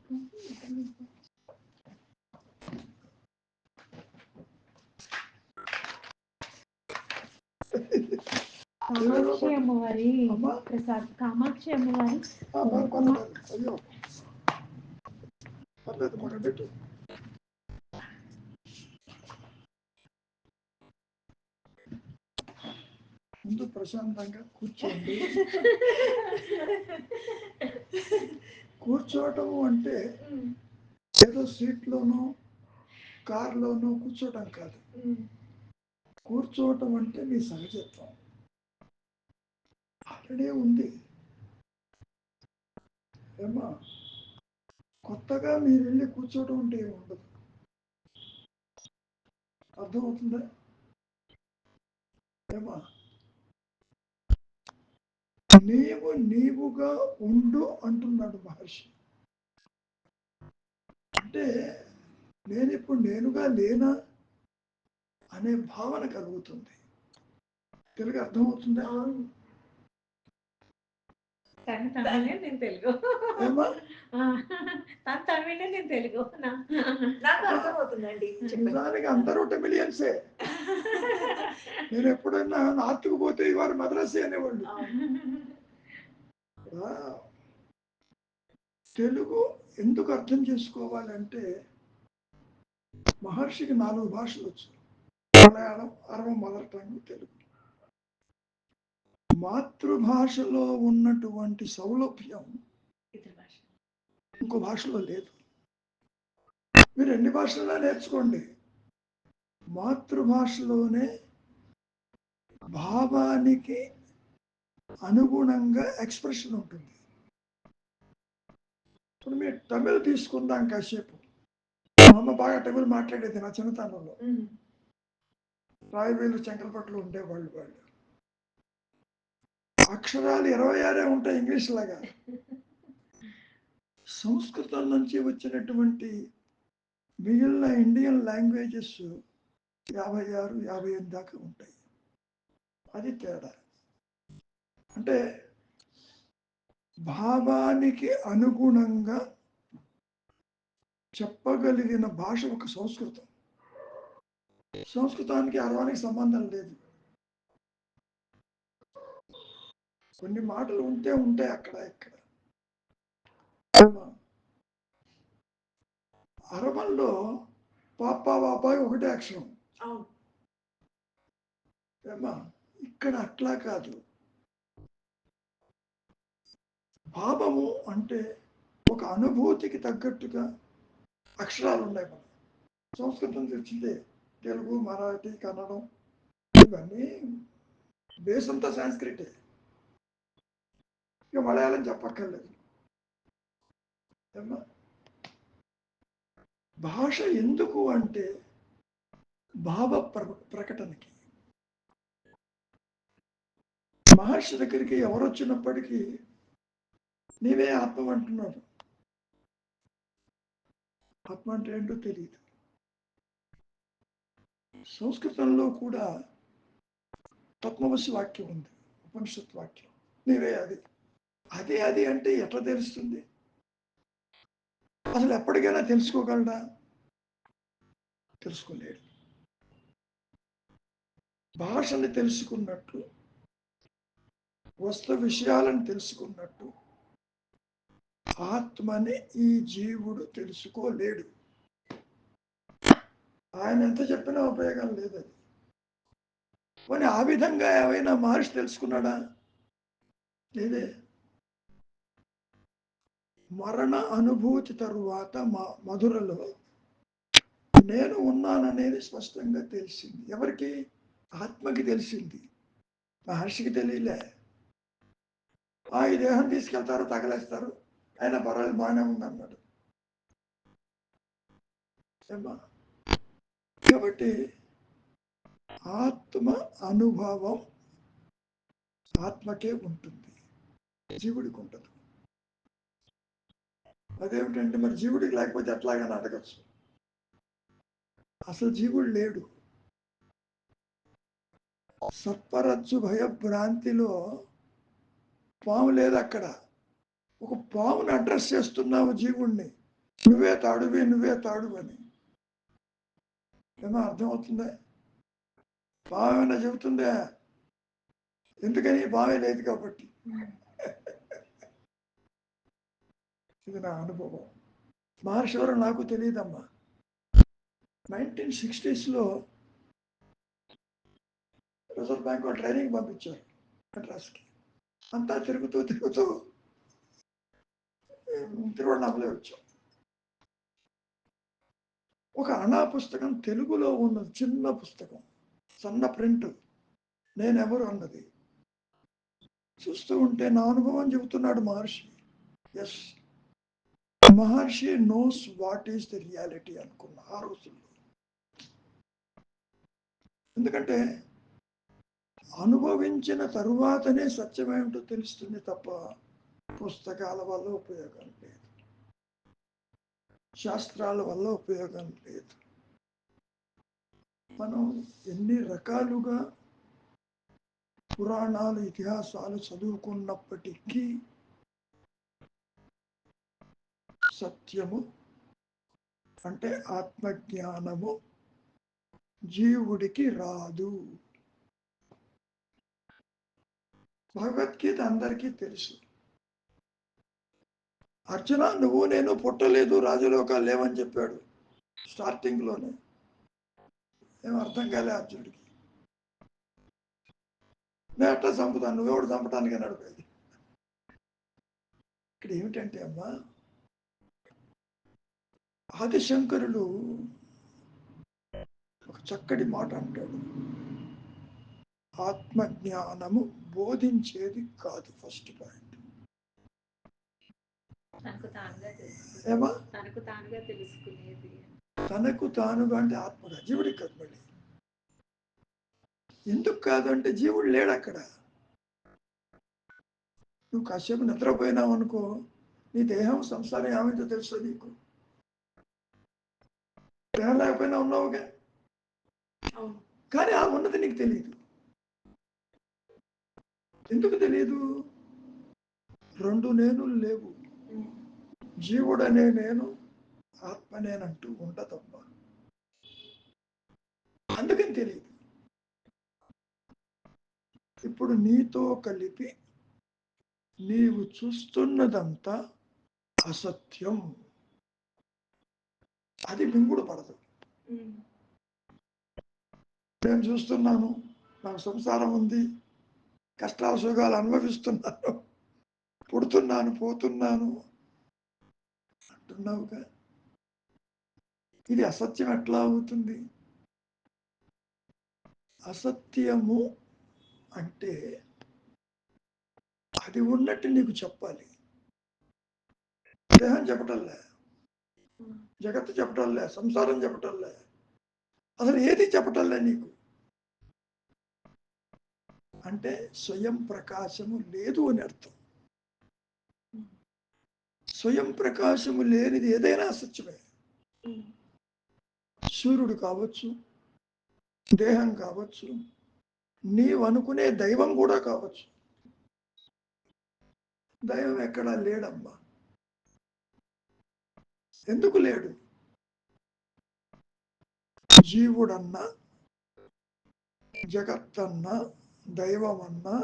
కామాక్షి అమ్మవారి ప్రసాద్, కామాక్షి అమ్మవారి అయ్యో పర్లేదు మాట పెట్టు. ముందు ప్రశాంతంగా కూర్చోండి. కూర్చోవటము అంటే ఏదో సీట్లోనో కార్లోనో కూర్చోవటం కాదు. కూర్చోవటం అంటే మీ సహజత్వం ఆల్రెడీ ఉంది. ఏమా కొత్తగా మీరు వెళ్ళి కూర్చోవటం అంటే ఏమి ఉండదు. అర్థమవుతుందా? ఏమా నీవు నీవుగా ఉండు అంటున్నాడు మహర్షి. అంటే నేను ఇప్పుడు నేనుగా లేనా అనే భావన కలుగుతుంది. తెలుగు అర్థమవుతుందా? నేను తెలుగు, తను తమిళ, నేను తెలుగు. నాకు అర్థమవుతుందండి. నిజానికి అందరూ టెమిలియన్సే. నేను ఎప్పుడైనా నార్త్కు పోతే ఇవాళ మద్రాసి అనేవాళ్ళు. తెలుగు ఎందుకు అర్థం చేసుకోవాలంటే మహర్షికి 4 భాషలు వచ్చు. మలయాళం, అరవం, మదర్ టంగ్, తెలుగు. మాతృభాషలో ఉన్నటువంటి సౌలభ్యం ఇంకో భాషలో లేదు. మీరు ఎన్ని భాషల్లో నేర్చుకోండి, మాతృభాషలోనే భావానికి అనుగుణంగా ఎక్స్ప్రెషన్ ఉంటుంది. ఇప్పుడు మీరు తమిళ్ తీసుకుందాం కాసేపు. మా అమ్మ బాగా తమిళ్ మాట్లాడేది నా చిన్నతనంలో. రాయవేలు చెంకలపట్లు ఉండేవాళ్ళు. వాళ్ళు అక్షరాలు 26 ఉంటాయి ఇంగ్లీష్ లాగా. సంస్కృతం నుంచి వచ్చినటువంటి మిగిలిన ఇండియన్ లాంగ్వేజెస్ 56, 58 దాకా ఉంటాయి. అది తేడా. అంటే భావానికి అనుగుణంగా చెప్పగలిగిన భాష ఒక సంస్కృతం. సంస్కృతానికి అరవానికి సంబంధం లేదు. కొన్ని మాటలు ఉంటాయి అక్కడ ఇక్కడ. అరవంలో పాప వాపాయి ఒకటే అక్షరం. ఏమా ఇక్కడ అట్లా కాదు. భావము అంటే ఒక అనుభూతికి తగ్గట్టుగా అక్షరాలు ఉన్నాయి. మనం సంస్కృతం తెచ్చిందే. తెలుగు, మరాఠీ, కన్నడం ఇవన్నీ బేస్ అంతా సాంస్క్రిటే. ఇక మలయాళం చెప్పక్కర్లేదు. భాష ఎందుకు అంటే భావ ప్రకటనకి. మహర్షి దగ్గరికి ఎవరు వచ్చినప్పటికీ నీవే ఆత్మ అంటున్నాడు. ఆత్మ అంటే ఏంటో తెలియదు. సంస్కృతంలో కూడా తత్వమసి వాక్యం ఉంది, ఉపనిషత్ వాక్యం. నీవే అది. అది అంటే ఎట్లా తెలుస్తుంది? అసలు ఎప్పటికైనా తెలుసుకోగలడా? తెలుసుకోలేడు. భాషని తెలుసుకున్నట్టు, వస్తు విషయాలను తెలుసుకున్నట్టు ఆత్మని ఈ జీవుడు తెలుసుకోలేడు. ఆయన ఎంత చెప్పినా ఉపయోగం లేదు. అది కానీ ఆ విధంగా ఏమైనా మహర్షి తెలుసుకున్నాడా? లేదే. మరణ అనుభూతి తరువాత మధురలో నేను ఉన్నాననేది స్పష్టంగా తెలిసింది. ఎవరికి? ఆత్మకి తెలిసింది, మహర్షికి తెలియలే. ఈ దేహం తీసుకెళ్తారు, తగలేస్తారు, ఆయన పర్వాలేదు బాగానే ఉందన్నాడు. కాబట్టి ఆత్మ అనుభవం ఆత్మకే ఉంటుంది, జీవుడికి ఉండదు. అదేమిటంటే మరి జీవుడికి లేకపోతే ఎట్లాగని అడగచ్చు. అసలు జీవుడు లేడు. సత్పరచ్చు భయభ్రాంతిలో పాము లేదు అక్కడ. ఒక పాముని అడ్రస్ చేస్తున్నావు జీవుణ్ణి. నువ్వే తాడువి, నువ్వే తాడు అని. ఏమో అర్థమవుతుందా? బావేమైనా చెబుతుందా? ఎందుకని? బావే లేదు కాబట్టి. ఇది నా అనుభవం. మహర్షి ఎవరో నాకు తెలియదమ్మా. 1960s రిజర్వ్ బ్యాంక్ ట్రైనింగ్ పంపించారు మద్రాస్కి. అంతా తిరుగుతూ తిరువణామలే వచ్చాం. ఒక అణా పుస్తకం తెలుగులో ఉన్నది, చిన్న పుస్తకం, సన్న ప్రింట్, నేనెవరు అన్నది. చూస్తూ ఉంటే నా అనుభవం చెబుతున్నాడు Maharshi. Yes, Maharshi knows what is the reality అనుకున్నా ఆ రోజుల్లో. ఎందుకంటే అనుభవించిన తరువాతనే సత్యమేమిటో తెలుస్తుంది తప్ప పుస్తకాల వల్ల ఉపయోగం లేదు, శాస్త్రాల వల్ల ఉపయోగం లేదు. మనం ఎన్ని రకాలుగా పురాణాలు, ఇతిహాసాలు చదువుకున్నప్పటికీ సత్యము అంటే ఆత్మజ్ఞానము జీవుడికి రాదు. భగవద్గీత అందరికీ తెలుసు. అర్జున, నువ్వు నేను పుట్టలేదు, రాజలోకాలు లేవని చెప్పాడు స్టార్టింగ్ లోనే. ఏం అర్థం కాలే అర్జునుడికి. నేను ఎట్లా చంపుతాను, నువ్వెవడు చంపటానికి నడిపేది. ఇక్కడ ఏమిటంటే అమ్మా, ఆదిశంకరుడు ఒక చక్కటి మాట అంటాడు. ఆత్మజ్ఞానము బోధించేది కాదు. First point. ఏమా? తనకు తానుగా తెలుసుకునేది. తనకు తానుగా అంటే ఆత్మగా, జీవుడికి కాదు. మళ్ళీ ఎందుకు కాదు అంటే జీవుడు లేడు అక్కడ. నువ్వు కాసేపు నిద్రపోయినావు అనుకో, నీ దేహం సంసారం ఏమైందో తెలుసు నీకు. దేహం లేకపోయినా ఉన్నావుగా, కానీ ఆ ఉన్నది నీకు తెలియదు. ఎందుకు తెలియదు? రెండు నేనులు లేవు. జీవుడనే నేను, ఆత్మనేనంటూ ఉండదమ్మా. అందుకని తెలియదు. ఇప్పుడు నీతో కలిపి నీవు చూస్తున్నదంతా అసత్యం. అది మింగుడు పడదు. నేను చూస్తున్నాను, నాకు సంసారం ఉంది, కష్టాల సుఖాలు అనుభవిస్తున్నాను, పుడుతున్నాను, పోతున్నాను అంటున్నావుగా. ఇది అసత్యం ఎట్లా అవుతుంది? అసత్యము అంటే అది ఉన్నట్టు నీకు చెప్పాలి. దేహం చెప్పటంలే, జగత్తు చెప్పటంలే, సంసారం చెప్పటంలే, అసలు ఏది చెప్పటంలే నీకు. అంటే స్వయం ప్రకాశము లేదు అని అర్థం. స్వయం ప్రకాశము లేనిది ఏదైనా అసత్యమే. సూర్యుడు కావచ్చు, దేహం కావచ్చు, నీవు అనుకునే దైవం కూడా కావచ్చు. దైవం ఎక్కడా లేడమ్మా. ఎందుకు లేడు? జీవుడన్నా, జగత్తన్నా, దైవమన్నా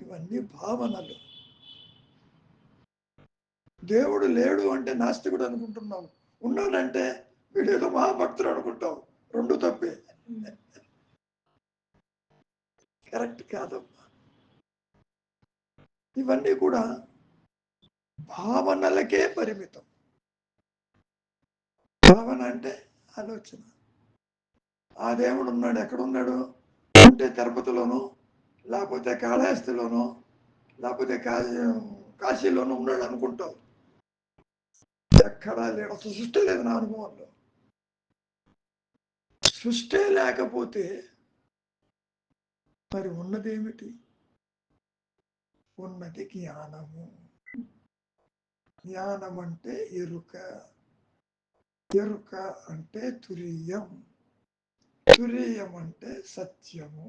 ఇవన్నీ భావనలు. దేవుడు లేడు అంటే నాస్తికుడు అనుకుంటున్నావు, ఉన్నాడంటే వీడేదో మహాభక్తుడు అనుకుంటావు. రెండు తప్పే, కరెక్ట్ కాదమ్మా. ఇవన్నీ కూడా భావనలకే పరిమితం. భావన అంటే ఆలోచన. ఆ దేవుడు ఉన్నాడు, ఎక్కడున్నాడు అంటే తిరుపతిలోనో, లేకపోతే కాళహస్తిలోనో, లేకపోతే కాశీలోనో ఉన్నాడు అనుకుంటావు. ఎక్కడా లేడు. అసలు సృష్టి లేదు నా అనుభవంలో. సృష్టి లేకపోతే మరి ఉన్నదేమిటి? ఉన్నది జ్ఞానము. జ్ఞానం అంటే ఎరుక, ఎరుక అంటే తురీయం, తురీయం అంటే సత్యము.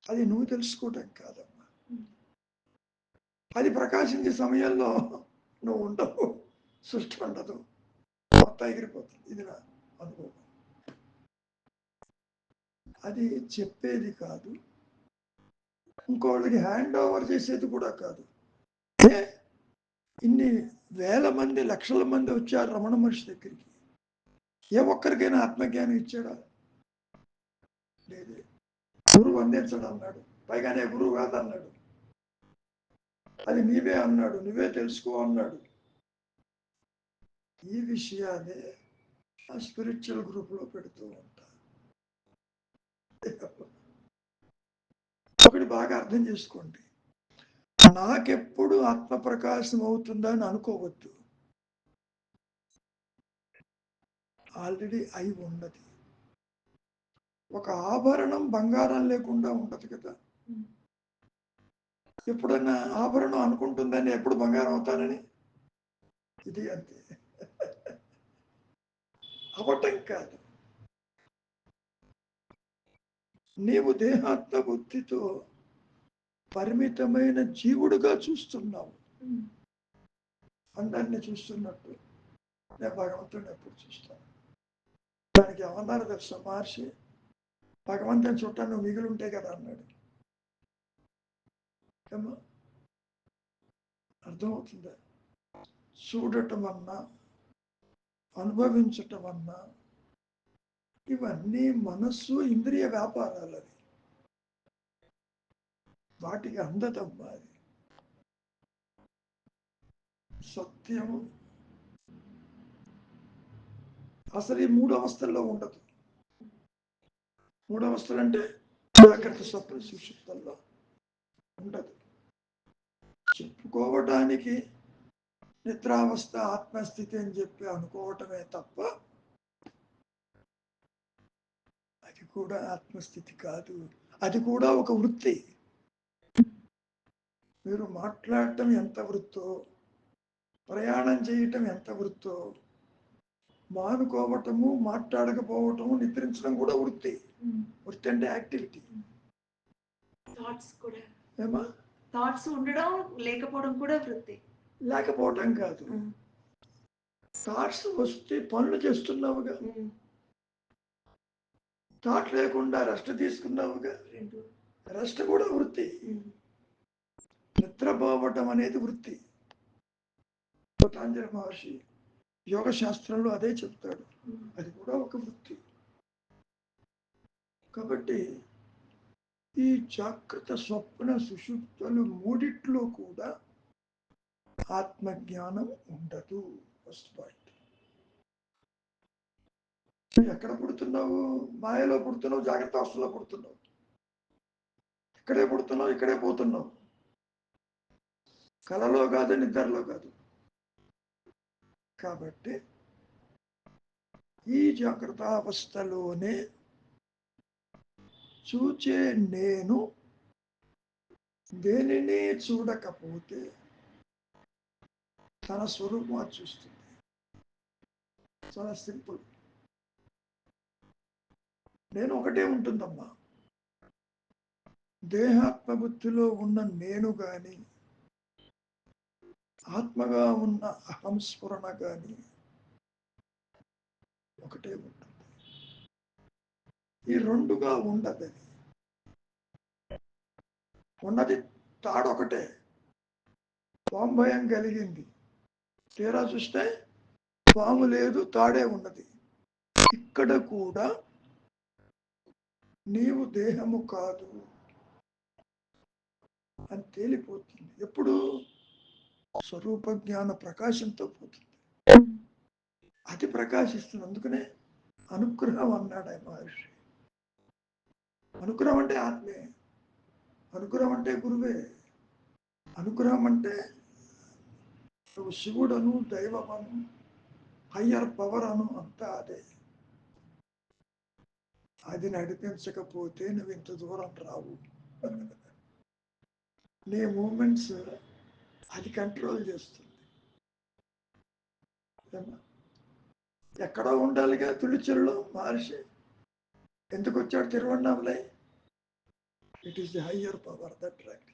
అది నువ్వు తెలుసుకోవటం కాదమ్మా. అది ప్రకాశించే సమయంలో నువ్వు ఉండవు, సృష్టి ఉండదు, మొత్తం ఎగిరిపోతుంది. ఇది నా అనుభవం. అది చెప్పేది కాదు, ఇంకోళ్ళకి హ్యాండ్ ఓవర్ చేసేది కూడా కాదు. ఇన్ని వేల మంది, లక్షల మంది వచ్చారు రమణ మహర్షి దగ్గరికి. ఏ ఒక్కరికైనా ఆత్మజ్ఞానం ఇచ్చాడా? లేదు. గురువు అందించడు అన్నాడు, పైగానే గురువు కాదన్నాడు. అది నీవే అన్నాడు, నువ్వే తెలుసుకో అన్నాడు. ఈ విషయాన్ని ఆ స్పిరిచువల్ గ్రూప్లో పెడుతూ ఉంటా. ఒకటి బాగా అర్థం చేసుకోండి, నాకెప్పుడు ఆత్మ ప్రకాశం అవుతుందని అనుకోవద్దు. ఆల్రెడీ అయి ఉన్నది. ఒక ఆభరణం బంగారం లేకుండా ఉండదు కదా. ఎప్పుడన్నా ఆభరణం అనుకుంటుందని ఎప్పుడు బంగారం అవుతానని, ఇది అంతే. అవటం కాదు. నీవు దేహాత్మ బుద్ధితో పరిమితమైన జీవుడుగా చూస్తున్నావు. అందరినీ చూస్తున్నట్టు నేను భగవంతుడిని ఎప్పుడు చూస్తాను. దానికి ఏమన్నారు తెలుసా మహర్షి? భగవంతుని చుట్టా నువ్వు మిగిలి ఉంటే కదా అన్నాడు. ఏమో అర్థమవుతుందా? చూడటం అన్నా, అనుభవించటం అన్నా, ఇవన్నీ మనస్సు ఇంద్రియ వ్యాపారాలు. అవి వాటికి అందదమ్మా. అది సత్యము అసలు ఈ 3 అవస్థల్లో ఉండదు. 3 అవస్థలు అంటే జాగ్రత్త, స్వప్న, సుషుప్తుల్లో ఉండదు. చెప్పుకోవడానికి నిద్రావస్థ, ఆత్మస్థితి అని చెప్పి అనుకోవటమే తప్ప అది కూడా ఆత్మస్థితి కాదు. అది కూడా ఒక వృత్తి. మీరు మాట్లాడటం ఎంత వృత్తో, ప్రయాణం చేయటం ఎంత వృత్తో, మానుకోవటము, మాట్లాడకపోవటము, నిద్రించడం కూడా వృత్తి. వృత్తి అంటే యాక్టివిటీ. థాట్స్ కూడా, ఏమా థాట్స్ ఉండడం లేకపోవడం కూడా వృత్తి. లేకపోవటం కాదు, థాట్స్ వస్తే పనులు చేస్తున్నావుగా. థాట్ లేకుండా రెస్ట్ తీసుకున్నావుగా, రెస్ట్ కూడా వృత్తి. నిద్రపోవటం అనేది వృత్తి. పతంజలి మహర్షి యోగ శాస్త్రంలో అదే చెప్తాడు, అది కూడా ఒక వృత్తి. కాబట్టి ఈ జాగ్రత్త, స్వప్న, సుషుప్తులు మూడిట్లో కూడా ఆత్మజ్ఞానం ఉండదు. First point. ఎక్కడ పుడుతున్నావు? మాయలో పుడుతున్నావు, జాగ్రత్త అవస్థలో పుడుతున్నావు. ఇక్కడే పుడుతున్నావు, ఇక్కడే పోతున్నావు. కలలో కాదు, నిద్రలో కాదు. కాబట్టి ఈ జాగ్రత్త అవస్థలోనే చూచే నేను దేనిని చూడకపోతే తన స్వరూపం అది చూస్తుంది. చాలా సింపుల్. నేను ఒకటే ఉంటుందమ్మా. దేహాత్మబుద్ధిలో ఉన్న నేను గాని, ఆత్మగా ఉన్న అహం స్ఫురణ గాని ఒకటే ఉంటుంది. ఈ రెండుగా ఉండదు. ఉన్నది తాడొకటే. పాము భయం కలిగింది, తీరా చూస్తే పాము లేదు, తాడే ఉన్నది. ఇక్కడ కూడా నీవు దేహము కాదు అని తేలిపోతుంది. ఎప్పుడు? స్వరూప జ్ఞాన ప్రకాశంతో పోతుంది. అది ప్రకాశిస్తుంది. అందుకనే అనుగ్రహం అన్నాడు ఆ మహర్షి. అనుగ్రహం అంటే ఆత్మే, అనుగ్రహం అంటే గురువే, అనుగ్రహం అంటే నువ్వు శివుడను, దైవమను, హయ్యర్ పవర్ అను, అంతా అదే. అది నడిపించకపోతే నువ్వు ఇంత దూరం రావు. నీ మూమెంట్స్ అది కంట్రోల్ చేస్తుంది. ఎక్కడో ఉండాలిగా. తుళిచెరులో మహర్షి ఎందుకు వచ్చాడు Tiruvannamalai? It is the higher power that track.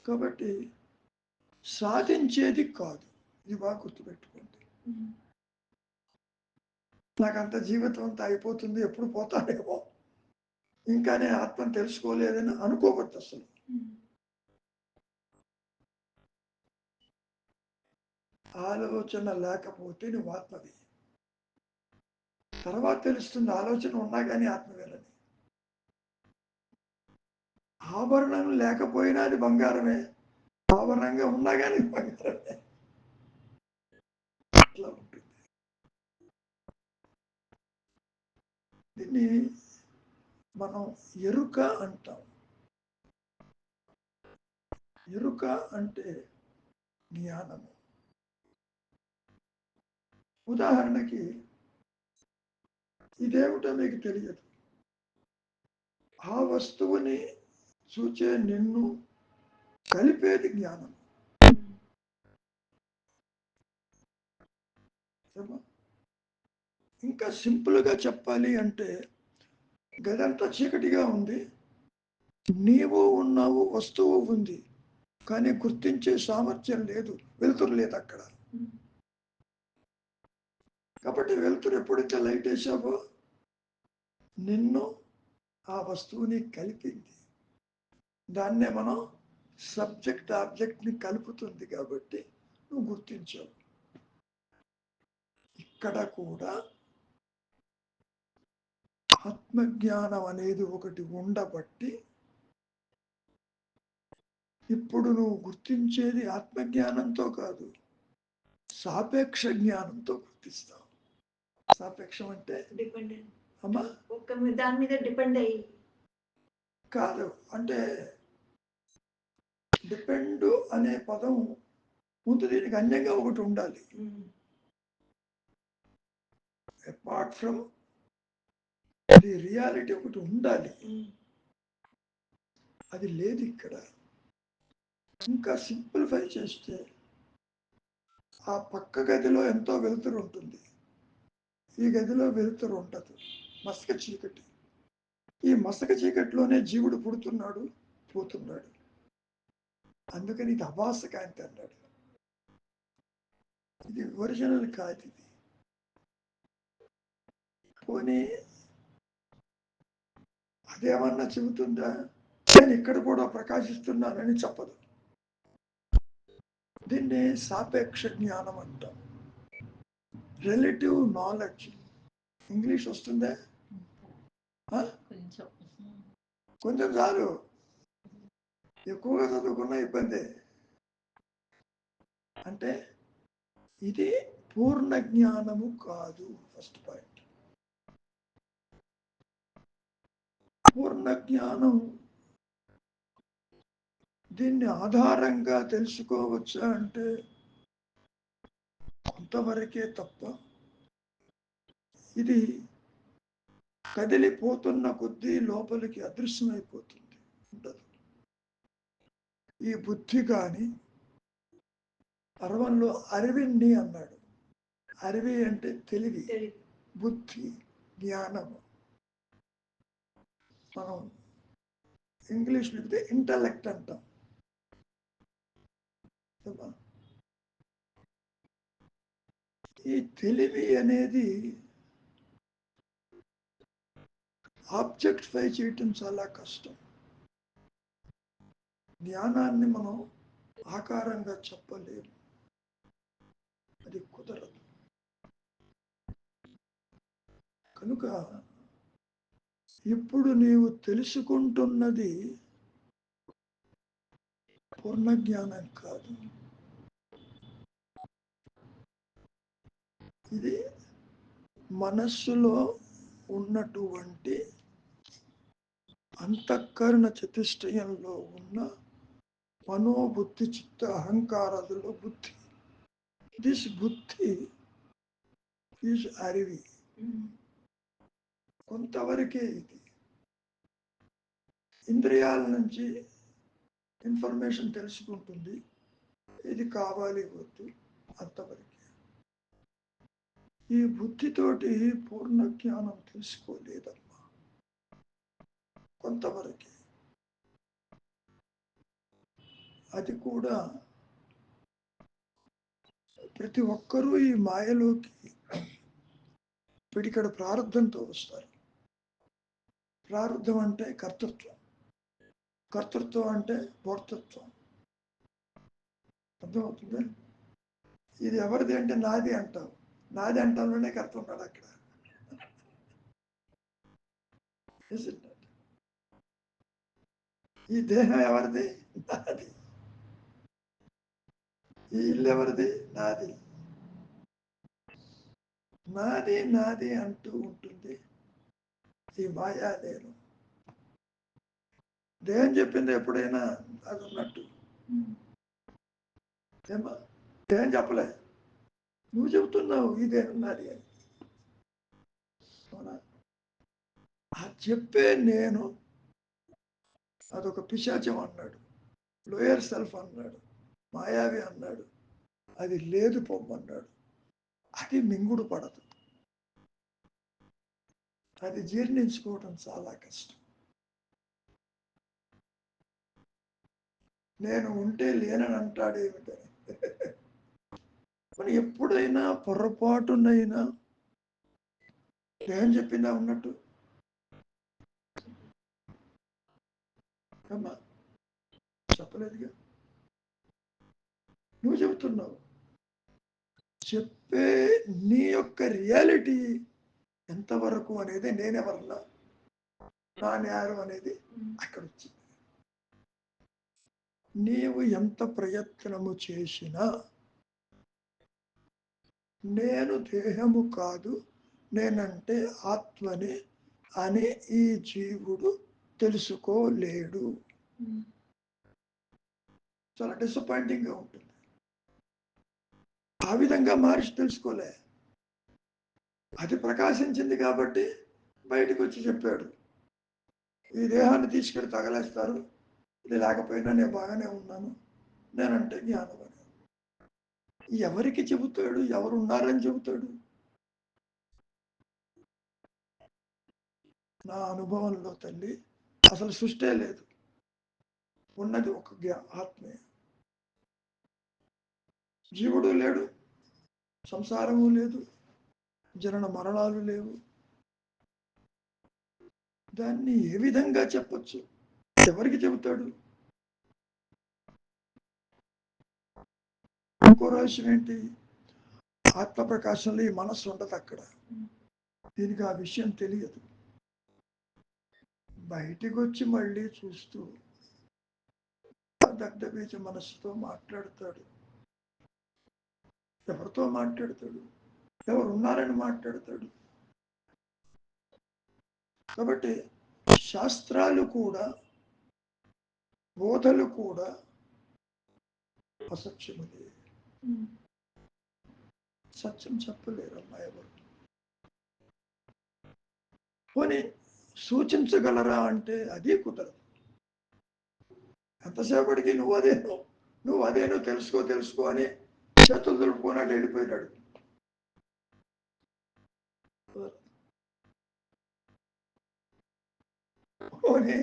కాబట్టి సాధించేది కాదు. ఇది బాగా గుర్తుపెట్టుకోండి. నాకంత జీవితం అంతా అయిపోతుంది, ఎప్పుడు పోతానేమో, ఇంకా నేను ఆత్మను తెలుసుకోలేదని అనుకోవద్దు అసలు. ఆలోచన లేకపోతే నువ్వు ఆత్మవి. తర్వాత తెలుస్తుంది ఆలోచన ఉన్నా కానీ ఆత్మవేలని. ఆభరణం లేకపోయినా అది బంగారమే, ఆభరణంగా ఉన్నా కానీ బంగారమే. అట్లా ఉంటుంది. దీన్ని మనం ఎరుక అంటాం. ఎరుక అంటే జ్ఞానము. ఉదాహరణకి ఇదేమిటో మీకు తెలియదు, ఆ వస్తువుని చూచే నిన్ను కలిపేది జ్ఞానం. ఇంకా సింపుల్గా చెప్పాలి అంటే, గదంతా చీకటిగా ఉంది, నీవు ఉన్నావు, వస్తువు ఉంది, కానీ గుర్తించే సామర్థ్యం లేదు, వెలుతురు లేదు అక్కడ. కాబట్టి వెలుతురు ఎప్పుడైతే లైట్ వేసావో నిన్ను ఆ వస్తువుని కలిపింది. దాన్నే మనం సబ్జెక్ట్ ఆబ్జెక్ట్ని కలుపుతుంది కాబట్టి నువ్వు గుర్తించావు. ఇక్కడ కూడా ఆత్మజ్ఞానం అనేది ఒకటి ఉండబట్టి ఇప్పుడు నువ్వు గుర్తించేది ఆత్మజ్ఞానంతో కాదు, సాపేక్ష జ్ఞానంతో గుర్తిస్తావు. సాపేక్షం అంటే డిపెండెంట్, అమ్మా ఒక్క దాని మీద డిపెండ్ అయ్యి కాదు. అంటే డిపెండ్ అనే పదం ముందు దీనికి అన్యంగా ఒకటి ఉండాలి. అపార్ట్ ఫ్రమ్ ది రియాలిటీ ఒకటి ఉండాలి, అది లేదు ఇక్కడ. ఇంకా సింప్లిఫై చేస్తే ఆ పక్క గదిలో ఎంతో వెలుతురు ఉంటుంది, ఈ గదిలో వెలుతురు ఉండదు, మసక చీకటి. ఈ మసక చీకటిలోనే జీవుడు పుడుతున్నాడు, పోతున్నాడు. అందుకని ఇది అభాస కాంతి అన్నాడు. ఇది ఒరిజినల్ కాదు. ఇది పోనీ అదేమన్నా చెబుతుందా, నేను ఇక్కడ కూడా ప్రకాశిస్తున్నానని చెప్పదు. దీన్ని సాపేక్ష జ్ఞానం అంటాం, రిలేటివ్ నాలెడ్జ్. ఇంగ్లీష్ వస్తుందా? కొంచెం చాలు, ఎక్కువగా చదువుకున్న ఇబ్బంది. అంటే ఇది పూర్ణ జ్ఞానము కాదు. ఫస్ట్ పాయింట్, పూర్ణ జ్ఞానం దీన్ని ఆధారంగా తెలుసుకోవచ్చా అంటే కొంతవరకే తప్ప, ఇది కదిలిపోతున్న కొద్దీ లోపలికి అదృశ్యమైపోతుంది, ఉండదు. ఈ బుద్ధి కానీ, అరవంలో అరివిని అన్నాడు. అరివి అంటే తెలివి, బుద్ధి, జ్ఞానము. మనం ఇంగ్లీష్ చెప్తే ఇంటలెక్ట్ అంటాం. ఈ తెలివి అనేది ఆబ్జెక్టిఫై చేయటం చాలా కష్టం. జ్ఞానాన్ని మనం ఆకారంగా చెప్పలేము, అది కుదరదు. కనుక ఇప్పుడు నీవు తెలుసుకుంటున్నది పూర్ణ జ్ఞానం కాదు, ఇది మనస్సులో ఉన్నటువంటి అంతఃకరణ చతుష్టయంలో ఉన్న మనోబుద్ధి చిత్త అహంకారాలలో బుద్ధి. దిస్ బుద్ధి ఈజ్ అరివి, కొంతవరకే. ఇది ఇంద్రియాల నుంచి ఇన్ఫర్మేషన్ తెలుసుకుంటుంది, ఇది కావాలి వద్దు, అంతవరకే. ఈ బుద్ధితోటి పూర్ణ జ్ఞానం తెలుసుకోలేదమ్మా, కొంతవరకే. అది కూడా ప్రతి ఒక్కరూ ఈ మాయలోకి పిడికడ ప్రారంధంతో వస్తారు. ప్రారంధం అంటే కర్తృత్వం, కర్తృత్వం అంటే భోక్తృత్వం. అర్థమవుతుంది? ఇది ఎవరిది అంటే నాది అంటావు, నాది అంటాలోనే కర్త ఉన్నాడు అక్కడ. ఈ దేహం ఎవరిది? నాది. ఈ ఇల్లు ఎవరిది? నాది. నాది నాది అంటూ ఉంటుంది ఈ మాయా నేను. దేహం చెప్పింది ఎప్పుడైనా అది ఉన్నట్టు ఏమా? దేహం చెప్పలే, నువ్వు చెబుతున్నావు ఈ దేహం నాది అని. అవునా? ఆ చెప్పే నేను అదొక పిశాచం అన్నాడు, లోయర్ సెల్ఫ్ అన్నాడు, మాయావి అన్నాడు. అది లేదు పొమ్మన్నాడు. అది మింగుడు పడదు, అది జీర్ణించుకోవడం చాలా కష్టం. నేను ఉంటే లేనని అంటాడు ఏమిటని. మరి ఎప్పుడైనా పొరపాటునైనా ఏం చెప్పిందా ఉన్నట్టు అమ్మా? చెప్పలేదుగా. నువ్వు చెబుతున్నావు. చెప్పే నీ యొక్క రియాలిటీ ఎంతవరకు అనేది నేనెవరన్నా నా న్యాయం అనేది అక్కడ వచ్చింది. నీవు ఎంత ప్రయత్నము చేసినా నేను దేహము కాదు, నేనంటే ఆత్మని అని ఈ జీవుడు తెలుసుకోలేడు. చాలా డిసప్పాయింటింగ్గా ఉంటుంది. ఆ విధంగా మహర్షి తెలుసుకోలే. అది ప్రకాశించింది కాబట్టి బయటకు వచ్చి చెప్పాడు, ఈ దేహాన్ని తీసుకెళ్ళి తగలేస్తారు, ఇది లేకపోయినా నేను బాగానే ఉన్నాను, నేనంటే జ్ఞానం అని. ఎవరికి చెబుతాడు? ఎవరున్నారని చెబుతాడు? నా అనుభవంలో తల్లి అసలు సృష్టే లేదు, ఉన్నది ఒక ఆత్మే. జీవుడు లేడు, సంసారము లేదు, జనన మరణాలు లేవు. దాన్ని ఏ విధంగా చెప్పచ్చు? ఎవరికి చెబుతాడు? ఇంకో రహస్యం ఏంటి? ఆత్మ ప్రకాశంలో ఈ మనస్సు ఉండదు అక్కడ. దీనికి ఆ విషయం తెలియదు. బయటికి వచ్చి మళ్ళీ చూస్తూ దగ్ధబీజ మనస్సుతో మాట్లాడతాడు. ఎవరితో మాట్లాడతాడు? ఎవరు ఉన్నారని మాట్లాడతాడు. కాబట్టి శాస్త్రాలు కూడా, బోధలు కూడా అసత్యములే. సత్యం చెప్పలేరమ్మా ఎవరు. పోనీ సూచించగలరా అంటే అది కుదరదు. ఎంతసేపటికి నువ్వు అదేనో తెలుసుకో అని చేతులు దులుపుకున్నాడు, వెళ్ళిపోయినాడు. పోనీ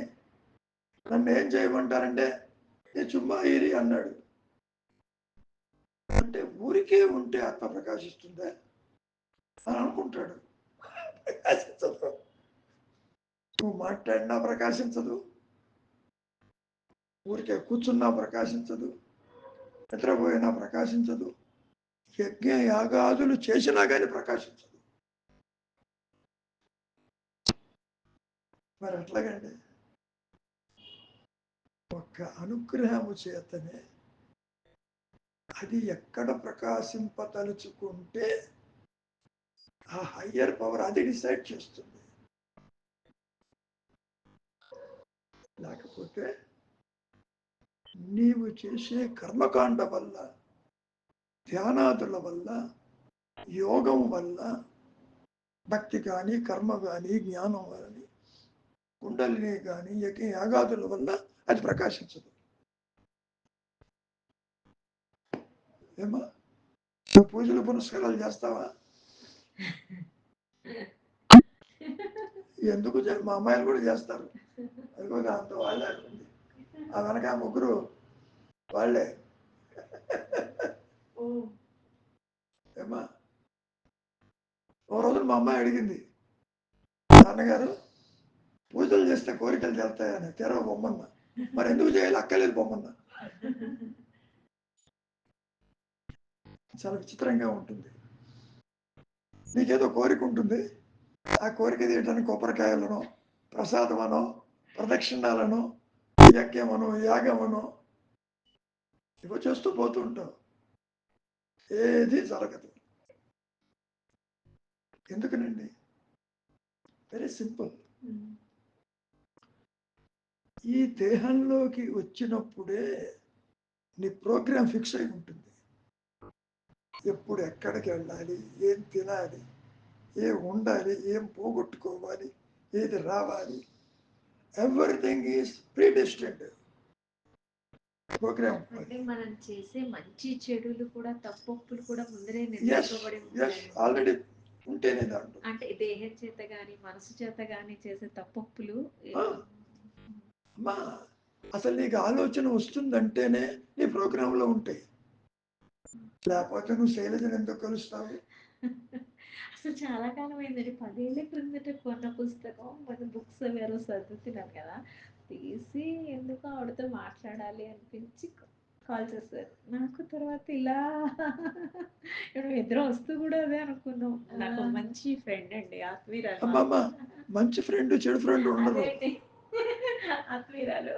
నన్ను ఏం చేయమంటారంటే నీ చుమ్మా ఇరి అన్నాడు. అంటే ఊరికే ఉంటే ఆత్మ ప్రకాశిస్తుందా అని అనుకుంటాడు. ప్రకాశించదు. నువ్వు మాట్లాడినా ప్రకాశించదు, ఊరికే కూర్చున్నా ప్రకాశించదు, నిద్రపోయినా ప్రకాశించదు, యజ్ఞ యాగాదులు చేసినా కానీ ప్రకాశించదు. మరి అట్లాగండి ఒక్క అనుగ్రహము చేతనే అది ఎక్కడ ప్రకాశింపదలుచుకుంటే ఆ హయ్యర్ పవర్ అది డిసైడ్ చేస్తుంది. లేకపోతే నీవు చేసే కర్మకాండ వల్ల, ధ్యానాదుల వల్ల, యోగం వల్ల, భక్తి కానీ, కర్మ కానీ, జ్ఞానం కానీ, కుండలిని కానీ, యాగాదుల వల్ల అది ప్రకాశించదు. ఏమా? నువ్వు పూజలు పునస్కారాలు చేస్తావా? ఎందుకు? మా అమ్మాయిలు కూడా చేస్తారు. అదిగో అంత వాళ్ళే ఉంది. ఆ వెనక ముగ్గురు వాళ్ళే. ఓ ఏమ్మా, ఓ రోజు మా అమ్మాయి అడిగింది, నాన్నగారు పూజలు చేస్తే కోరికలు జరుగుతాయని. తెరవ బొమ్మన్న. మరి ఎందుకు చేయాలి? అక్కలేదు బొమ్మన్న. చాలా విచిత్రంగా ఉంటుంది. నీకేదో కోరిక ఉంటుంది, ఆ కోరిక తీయటానికి కొబ్బరికాయలను, ప్రసాదమనో, ప్రదక్షిణాలను, యజ్ఞమనో, యాగమనో ఇవో చేస్తూ పోతూ ఉంటావు. ఏది జరగదు. ఎందుకనండి? Very simple. ఈ దేహంలోకి వచ్చినప్పుడే నీ ప్రోగ్రామ్ ఫిక్స్ అయి ఉంటుంది. ఎప్పుడు ఎక్కడికి వెళ్ళాలి, ఏం తినాలి, ఏం ఉండాలి, ఏం పోగొట్టుకోవాలి, ఏది రావాలి, ఎవ్రీథింగ్ ఈజ్ ప్రీడెస్టిన్డ్ ప్రోగ్రామ్. అంటే మనం చేసే మంచి చెడులు కూడా తప్పొప్పులు కూడా ముందరే నిర్ణయించబడి ఆల్రెడీ ఉంటేనే దాంట్లో. అంటే దేహం చేత గాని మనసు చేత గాని చేసే తప్పొప్పులు అమ్మా, అసలు నీకు ఆలోచన వస్తుందంటేనే నీ ప్రోగ్రాంలో ఉంటాయి. లేకపోతే నువ్వు శైలజను ఎందుకు కలుస్తావు? అసలు చాలా కాలం అయిందండి. 10 ఏళ్ల క్రిందట కొన్న పుస్తకం మన బుక్స్ ఎవరో చదువుతున్నాను కదా, తీసి ఎందుకో ఆవిడతో మాట్లాడాలి అనిపించి కాల్ చేశారు నాకు. తర్వాత ఇలా ఇద్దరం వస్తూ కూడా అదే అనుకున్నాం. నాకు మంచి ఫ్రెండ్ అండి, ఆత్మీయురాలు. అమ్మమ్మ, మంచి ఫ్రెండ్ చెడు ఫ్రెండ్ ఉండరు. ఆత్మీయురాలు.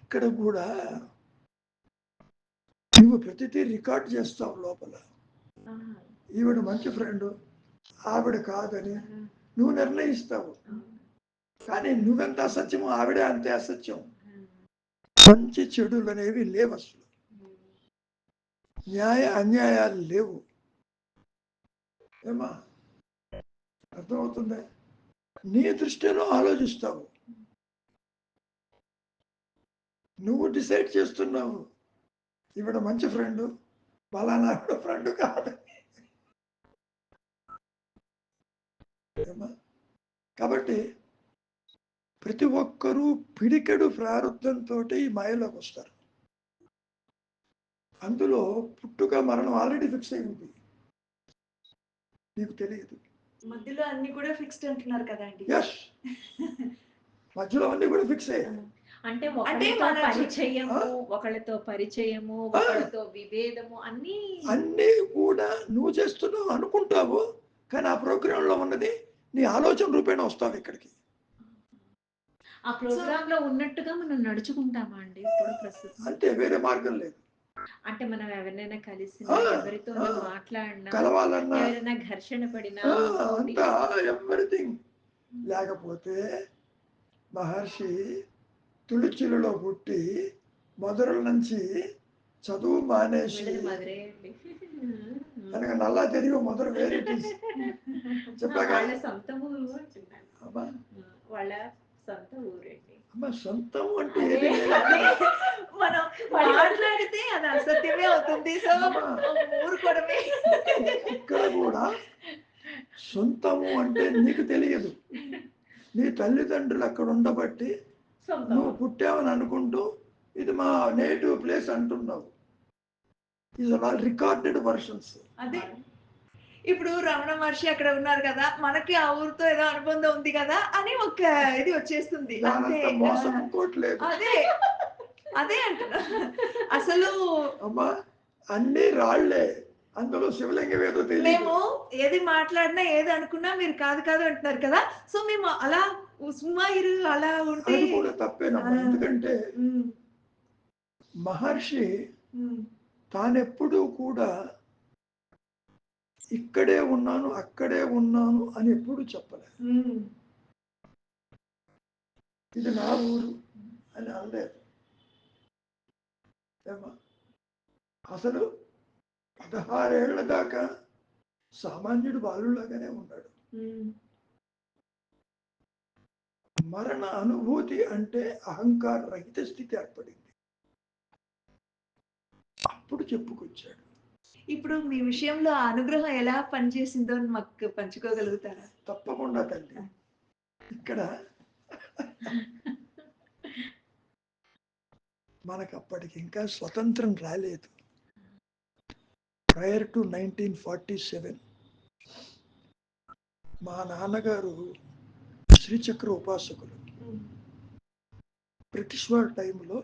ఇక్కడ కూడా నువ్వు ప్రతిదీ రికార్డ్ చేస్తావు లోపల. ఈవిడ మంచి ఫ్రెండ్, ఆవిడ కాదని నువ్వు నిర్ణయిస్తావు. కానీ నువ్వెంత అసత్యమో ఆవిడే అంతే అసత్యం. మంచి చెడులు అనేవి లేవు అసలు. న్యాయ అన్యాయాలు లేవు. ఏమా, అర్థమవుతుందా? నీ దృష్టిలో ఆలోచిస్తావు, నువ్వు డిసైడ్ చేస్తున్నావు ఈవిడ మంచి ఫ్రెండ్, బలానా ఫ్రెండ్ కాదు. కాబట్టి ప్రతి ఒక్కరూ పిడికెడు ప్రారంభంతో ఈ మాయలోకి వస్తారు. అందులో పుట్టుక మరణం ఆల్రెడీ ఫిక్స్ అయి ఉంది, నీకు తెలియదు. మధ్యలో అన్ని కూడా ఫిక్స్డ్ అంటున్నారు కదండి. ఎస్, మధ్యలో అన్ని కూడా ఫిక్స్ అయ్యాయి. అంటే ఒకళ్ళతో పరిచయము, ఒకళ్ళతో పరిచయము, ఒకళ్ళతో విభేదము, అన్నీ కూడా నువ్వు చేస్తున్నావు అనుకుంటావు. కానీ ఆ ప్రోగ్రామ్ లో ఉన్నది నీ ఆలోచన రూపేణ వస్తావు ఇక్కడికి. ఆ ప్రోగ్రామ్ లో ఉన్నట్టుగా మనం నడుచుకుంటామా అండి ఇప్పుడు ప్రస్తుతం? అంతే, వేరే మార్గం లేదు. అంటే మనం ఎవరినైనా కలిసినా, ఎవరితో మాట్లాడినా, కలవాలన్నా, ఎవరైనా ఘర్షణ పడినా అంతా ఎవ్రీథింగ్. లేకపోతే మహర్షి తుళిచిలలో పుట్టి మధుర నుంచి చదువు మానేసి కనుక నల్లా తెలియ మధుర వేరే చెప్పాగా. వాళ్ళ సొంత ఊరు అంటున్నాను. వాళ్ళ సొంత ఊరండి. అమ్మ, సొంతం అంటే మనం మాట్లాడితే అది అసత్యమే అవుతుంది. సో ఊరుకోవడమే. ఇక్కడ కూడా సొంతము అంటే నీకు తెలియదు. నీ తల్లిదండ్రులు అక్కడ ఉండబట్టి నువ్వు పుట్టావని అనుకుంటూ ఇది మా నేటివ్ ప్లేస్ అంటున్నావు. ఇది రికార్డెడ్ వర్షన్స్. అదే ఇప్పుడు రమణ మహర్షి అక్కడ ఉన్నారు కదా, మనకి ఆ ఊరితో ఏదో అనుబంధం ఉంది కదా అని ఒక ఇది వచ్చేస్తుంది. మోసం ఇంకోట్లేదు. అదే అదే అంటున్నా. అసలు అమ్మా, అన్ని రాళ్లే, అందులో శివలింగం ఏదో తెలియదు. మేము ఏది మాట్లాడినా ఏది అనుకున్నా మీరు కాదు కాదు అంటున్నారు కదా. సో మేము అలా ఉస్మాయిరు అలా ఉంటే అది కూడా తప్పేనమ్మా. ఎందుకంటే మహర్షి తానెప్పుడూ కూడా ఇక్కడే ఉన్నాను, అక్కడే ఉన్నాను అని ఎప్పుడు చెప్పలేదు. ఇది నా ఊరు అని అనలేదు. అసలు 16 ఏళ్ల దాకా సామాన్యుడు బాలులాగానే ఉన్నాడు. మరణ అనుభూతి అంటే అహంకార రహిత స్థితి ఏర్పడింది. అప్పుడు చెప్పుకొచ్చాడు. ఇప్పుడు మీ విషయంలో అనుగ్రహం ఎలా పనిచేసిందో మాకు పంచుకోగలుగుతారా? తప్పకుండా తల్లి. ఇక్కడ మనకు అప్పటికి ఇంకా స్వతంత్రం రాలేదు. ప్రయర్ టు 1947 మా నాన్నగారు శ్రీచక్ర ఉపాసకులు. బ్రిటిష్ వాళ్ళ టైంలో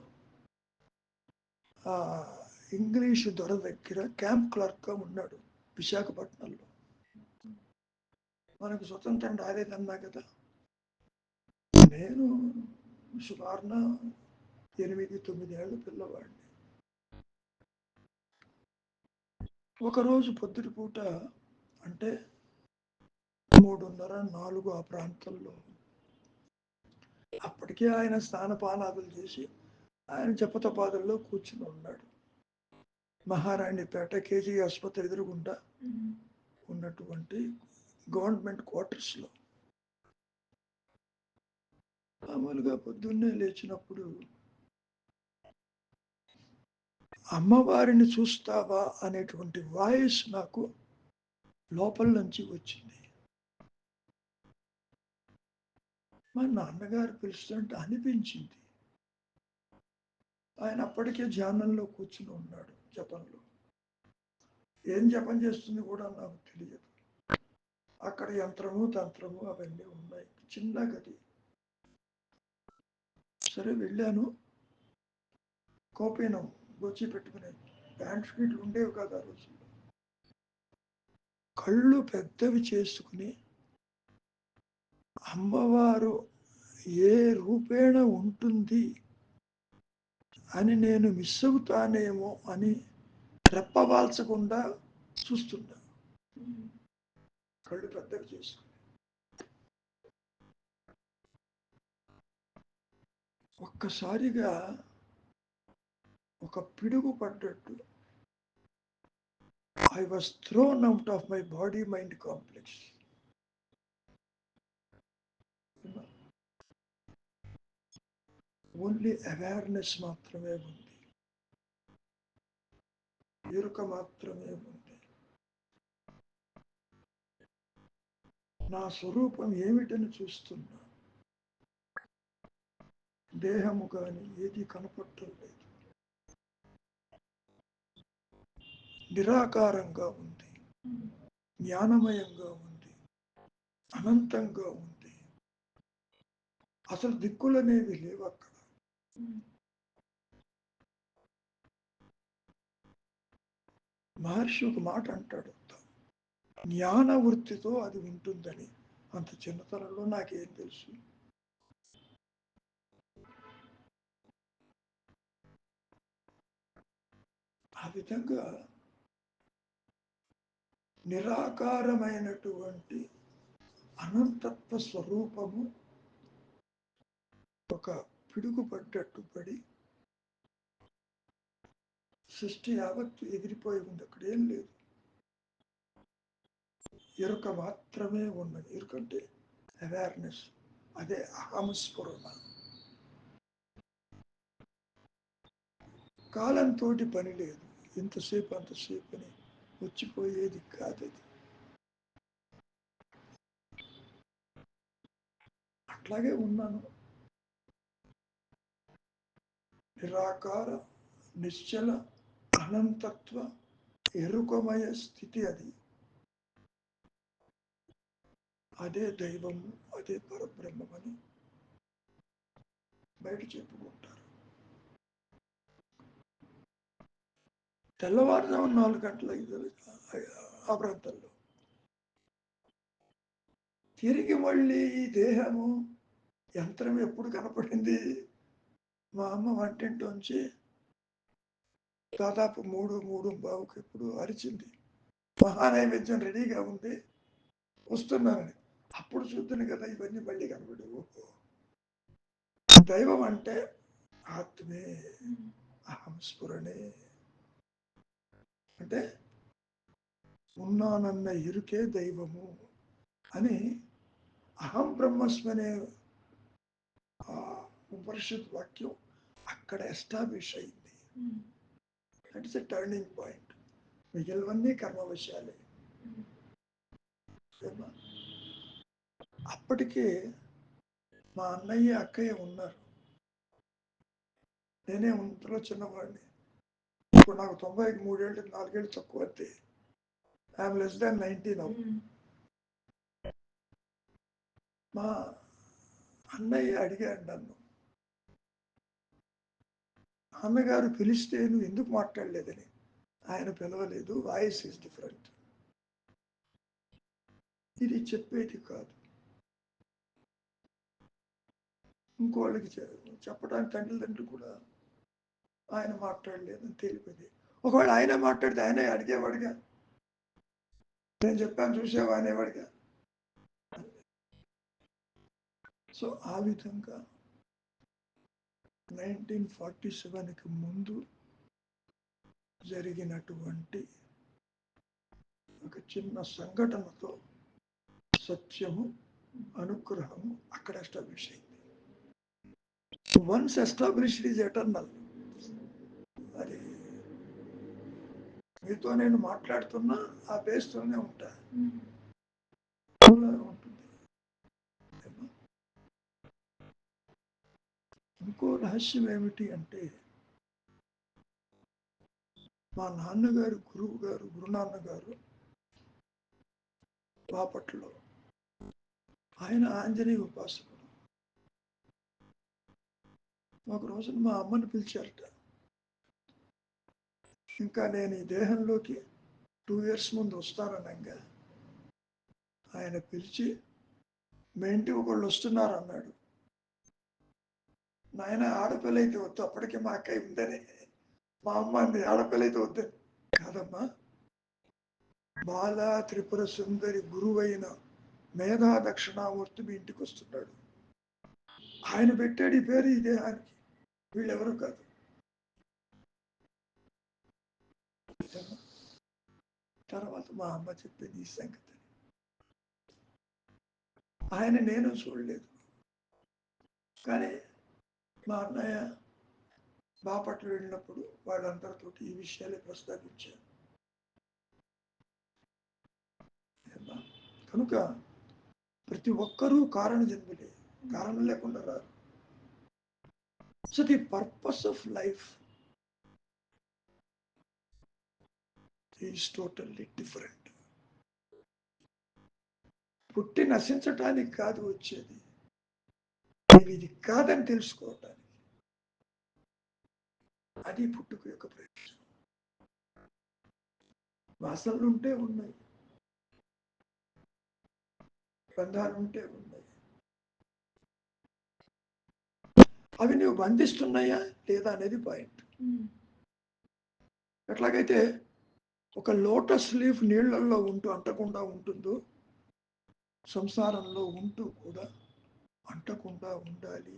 ఇంగ్లీషు దొర దగ్గర క్యాంప్ క్లర్క్గా ఉన్నాడు విశాఖపట్నంలో. మనకు స్వతంత్రం రాలేదన్నా కదా, నేను సుమారున 8-9 ఏళ్ళ పిల్లవాడిని. ఒకరోజు పొద్దుటి పూట అంటే 3:30-4 ఆ ప్రాంతంలో, అప్పటికే ఆయన స్నానపానాదులు చేసి ఆయన జపతపాదుల్లో కూర్చుని ఉన్నాడు. మహారాణిపేట కేజీ ఆసుపత్రి ఎదురుగుండా ఉన్నటువంటి గవర్నమెంట్ క్వార్టర్స్లో. మామూలుగా పొద్దున్నే లేచినప్పుడు అమ్మవారిని చూస్తావా అనేటువంటి వాయిస్ నాకు లోపల నుంచి వచ్చింది. మా నాన్నగారు పిలుస్తుంటే అనిపించింది. ఆయన అప్పటికే ధ్యానంలో కూర్చుని ఉన్నాడు జపంలో. ఏం జపం చేస్తుంది కూడా నాకు తెలియదు. అక్కడ యంత్రము తంత్రము అవన్నీ ఉన్నాయి, చిన్న గది. సరే వెళ్ళాను. కోపీనం గోచి పెట్టుకునే ప్యాంట్ షీట్లు ఉండేవి కాదు ఆ రోజుల్లో. కళ్ళు పెద్దవి చేసుకుని అమ్మవారు ఏ రూపేణ ఉంటుంది అని నేను మిస్ అవుతానేమో అని రెప్పవాల్చకుండా చూస్తున్నా, కళ్ళు పెద్దవి చేసుకుని. ఒక్కసారిగా ఒక పిడుగు పడ్డట్టు I was thrown out of my body mind complex. Only awareness మాత్రమే ఉంది, ఎరుక మాత్రమే ఉంది. నా స్వరూపం ఏమిటని చూస్తున్నా. దేహము కానీ ఏది కనపడటం లేదు. నిరాకారంగా ఉంది, జ్ఞానమయంగా ఉంది, అనంతంగా ఉంది. అసలు దిక్కులనేవి లేవు అక్కడ. మహర్షి ఒక మాట అంటాడు, జ్ఞాన వృత్తితో అది ఉంటుందని. అంత చిన్నతనంలో నాకేం తెలుసు. ఆ విధంగా నిరాకారమైనటువంటి అనంతత్వ స్వరూపము ఒక పిడుగు పడ్డట్టు పడి సృష్టి యావత్తు ఎగిరిపోయి ఉంది. అక్కడ ఏం లేదు, ఎరుక మాత్రమే ఉన్నది. ఎరుకంటే అవేర్నెస్, అదే అహంస్ఫురణ. కాలంతో పని లేదు, ఎంతసేపు అంతసేపు అని వచ్చిపోయేది కాదది. అట్లాగే ఉన్నాను. నిరాకార నిశ్చల అనంతత్వ ఎరుకమయ స్థితి అది. అదే దైవము, అదే పరబ్రహ్మమని బయట చెప్పుకుంటారు. తెల్లవారుజాము 4 గంటల ఆ ప్రాంతంలో తిరిగి మళ్ళీ ఈ దేహము యంత్రం ఎప్పుడు కనపడింది? మా అమ్మ వంటింట్లోంచి దాదాపు 3-3:15 ఎప్పుడు అరిచింది, మహానైవేద్యం రెడీగా ఉంది వస్తున్నానని. అప్పుడు చూద్దాను కదా ఇవన్నీ మళ్ళీ కనపడవు. దైవం అంటే ఆత్మే, అహంస్ఫురణే. అంటే ఉన్నానన్న ఎరుకే దైవము అని అహం బ్రహ్మస్మనే ఉపనిషత్ వాక్యం అక్కడ ఎస్టాబ్లిష్ అయింది. That is a turning point. మిగిలినవన్నీ కర్మవశాలే. అప్పటికే మా అన్నయ్య అక్కయ్య ఉన్నారు. నేనే ఇంతలో చిన్నవాడిని. ఇప్పుడు నాకు 90కి 3 ఏళ్ళు 4 ఏళ్ళు తక్కువ అంతే. I'm less than 90 now. మా అన్నయ్య అడిగాడు నన్ను, నాన్నగారు పిలిస్తే నువ్వు ఎందుకు మాట్లాడలేదని. ఆయన పిలవలేదు, వాయిస్ ఈజ్ డిఫరెంట్. ఇది చెప్పేది కాదు, ఇంకోళ్ళకి చెప్పడానికి తల్లిదండ్రులు కూడా ఆయన మాట్లాడలేదని తెలిపేది. ఒకవేళ ఆయన మాట్లాడితే ఆయనే అడిగేవాడిగా, నేను చెప్పాను చూసావా అనేవాడిగా. సో ఆ విధంగా 1947కి ముందు జరిగినటువంటి ఒక చిన్న సంఘటనతో సత్యము, అనుగ్రహము అక్కడ ఎస్టాబ్లిష్ అయింది. Once established is eternal. అది మీతో నేను మాట్లాడుతున్నా ఆ బేస్తోనే ఉంటా, ఉంటుంది. ఇంకో రహస్యం ఏమిటి అంటే, మా నాన్నగారు గురువు గారు, గురునాన్నగారు బాపట్లో, ఆయన ఆంజనేయ ఉపాసకుడు. ఒక రోజున మా అమ్మని పిలిచారట. ఇంకా నేను ఈ దేహంలోకి 2 years ముందు వస్తాననగా ఆయన పిలిచి, మీ ఇంటికి ఒకళ్ళు వస్తున్నారు అన్నాడు. నాయన ఆడపిల్ల అయితే వద్దు, అప్పటికే మా అక్క ఉందని. మా అమ్మ అంది, ఆడపిల్ల అయితే వద్దని. కాదమ్మా, బాల త్రిపుర సుందరి గురువైన మేధా దక్షిణామూర్తి మీ ఇంటికి వస్తున్నాడు. ఆయన పెట్టాడు ఈ పేరు ఈ దేహానికి, వీళ్ళెవరు కాదు. తర్వాత మా అమ్మ చెప్పింది ఈ సంగతి. ఆయన నేను చూడలేదు, కానీ మా అన్నయ్య బాపట్ల వెళ్ళినప్పుడు వాళ్ళందరితో ఈ విషయాలే ప్రస్తావించారు. కనుక ప్రతి ఒక్కరూ కారణ జన్ములే, కారణం లేకుండా రారు. So the purpose of life is totally different. పుట్టి నశించటానికి కాదు వచ్చేది, ఇది కాదని తెలుసుకోవటానికి. అది పుట్టుక యొక్క ప్రయోజనం. వాసనలు ఉంటే ఉన్నాయి, బంధాలు ఉంటే ఉన్నాయి, అవి నువ్వు బంధిస్తున్నాయా లేదా అనేది పాయింట్. ఎట్లాగైతే ఒక లోటస్ లీఫ్ నీళ్లలో ఉంటూ అంటకుండా ఉంటుందో, సంసారంలో ఉంటూ కూడా అంటకుండా ఉండాలి.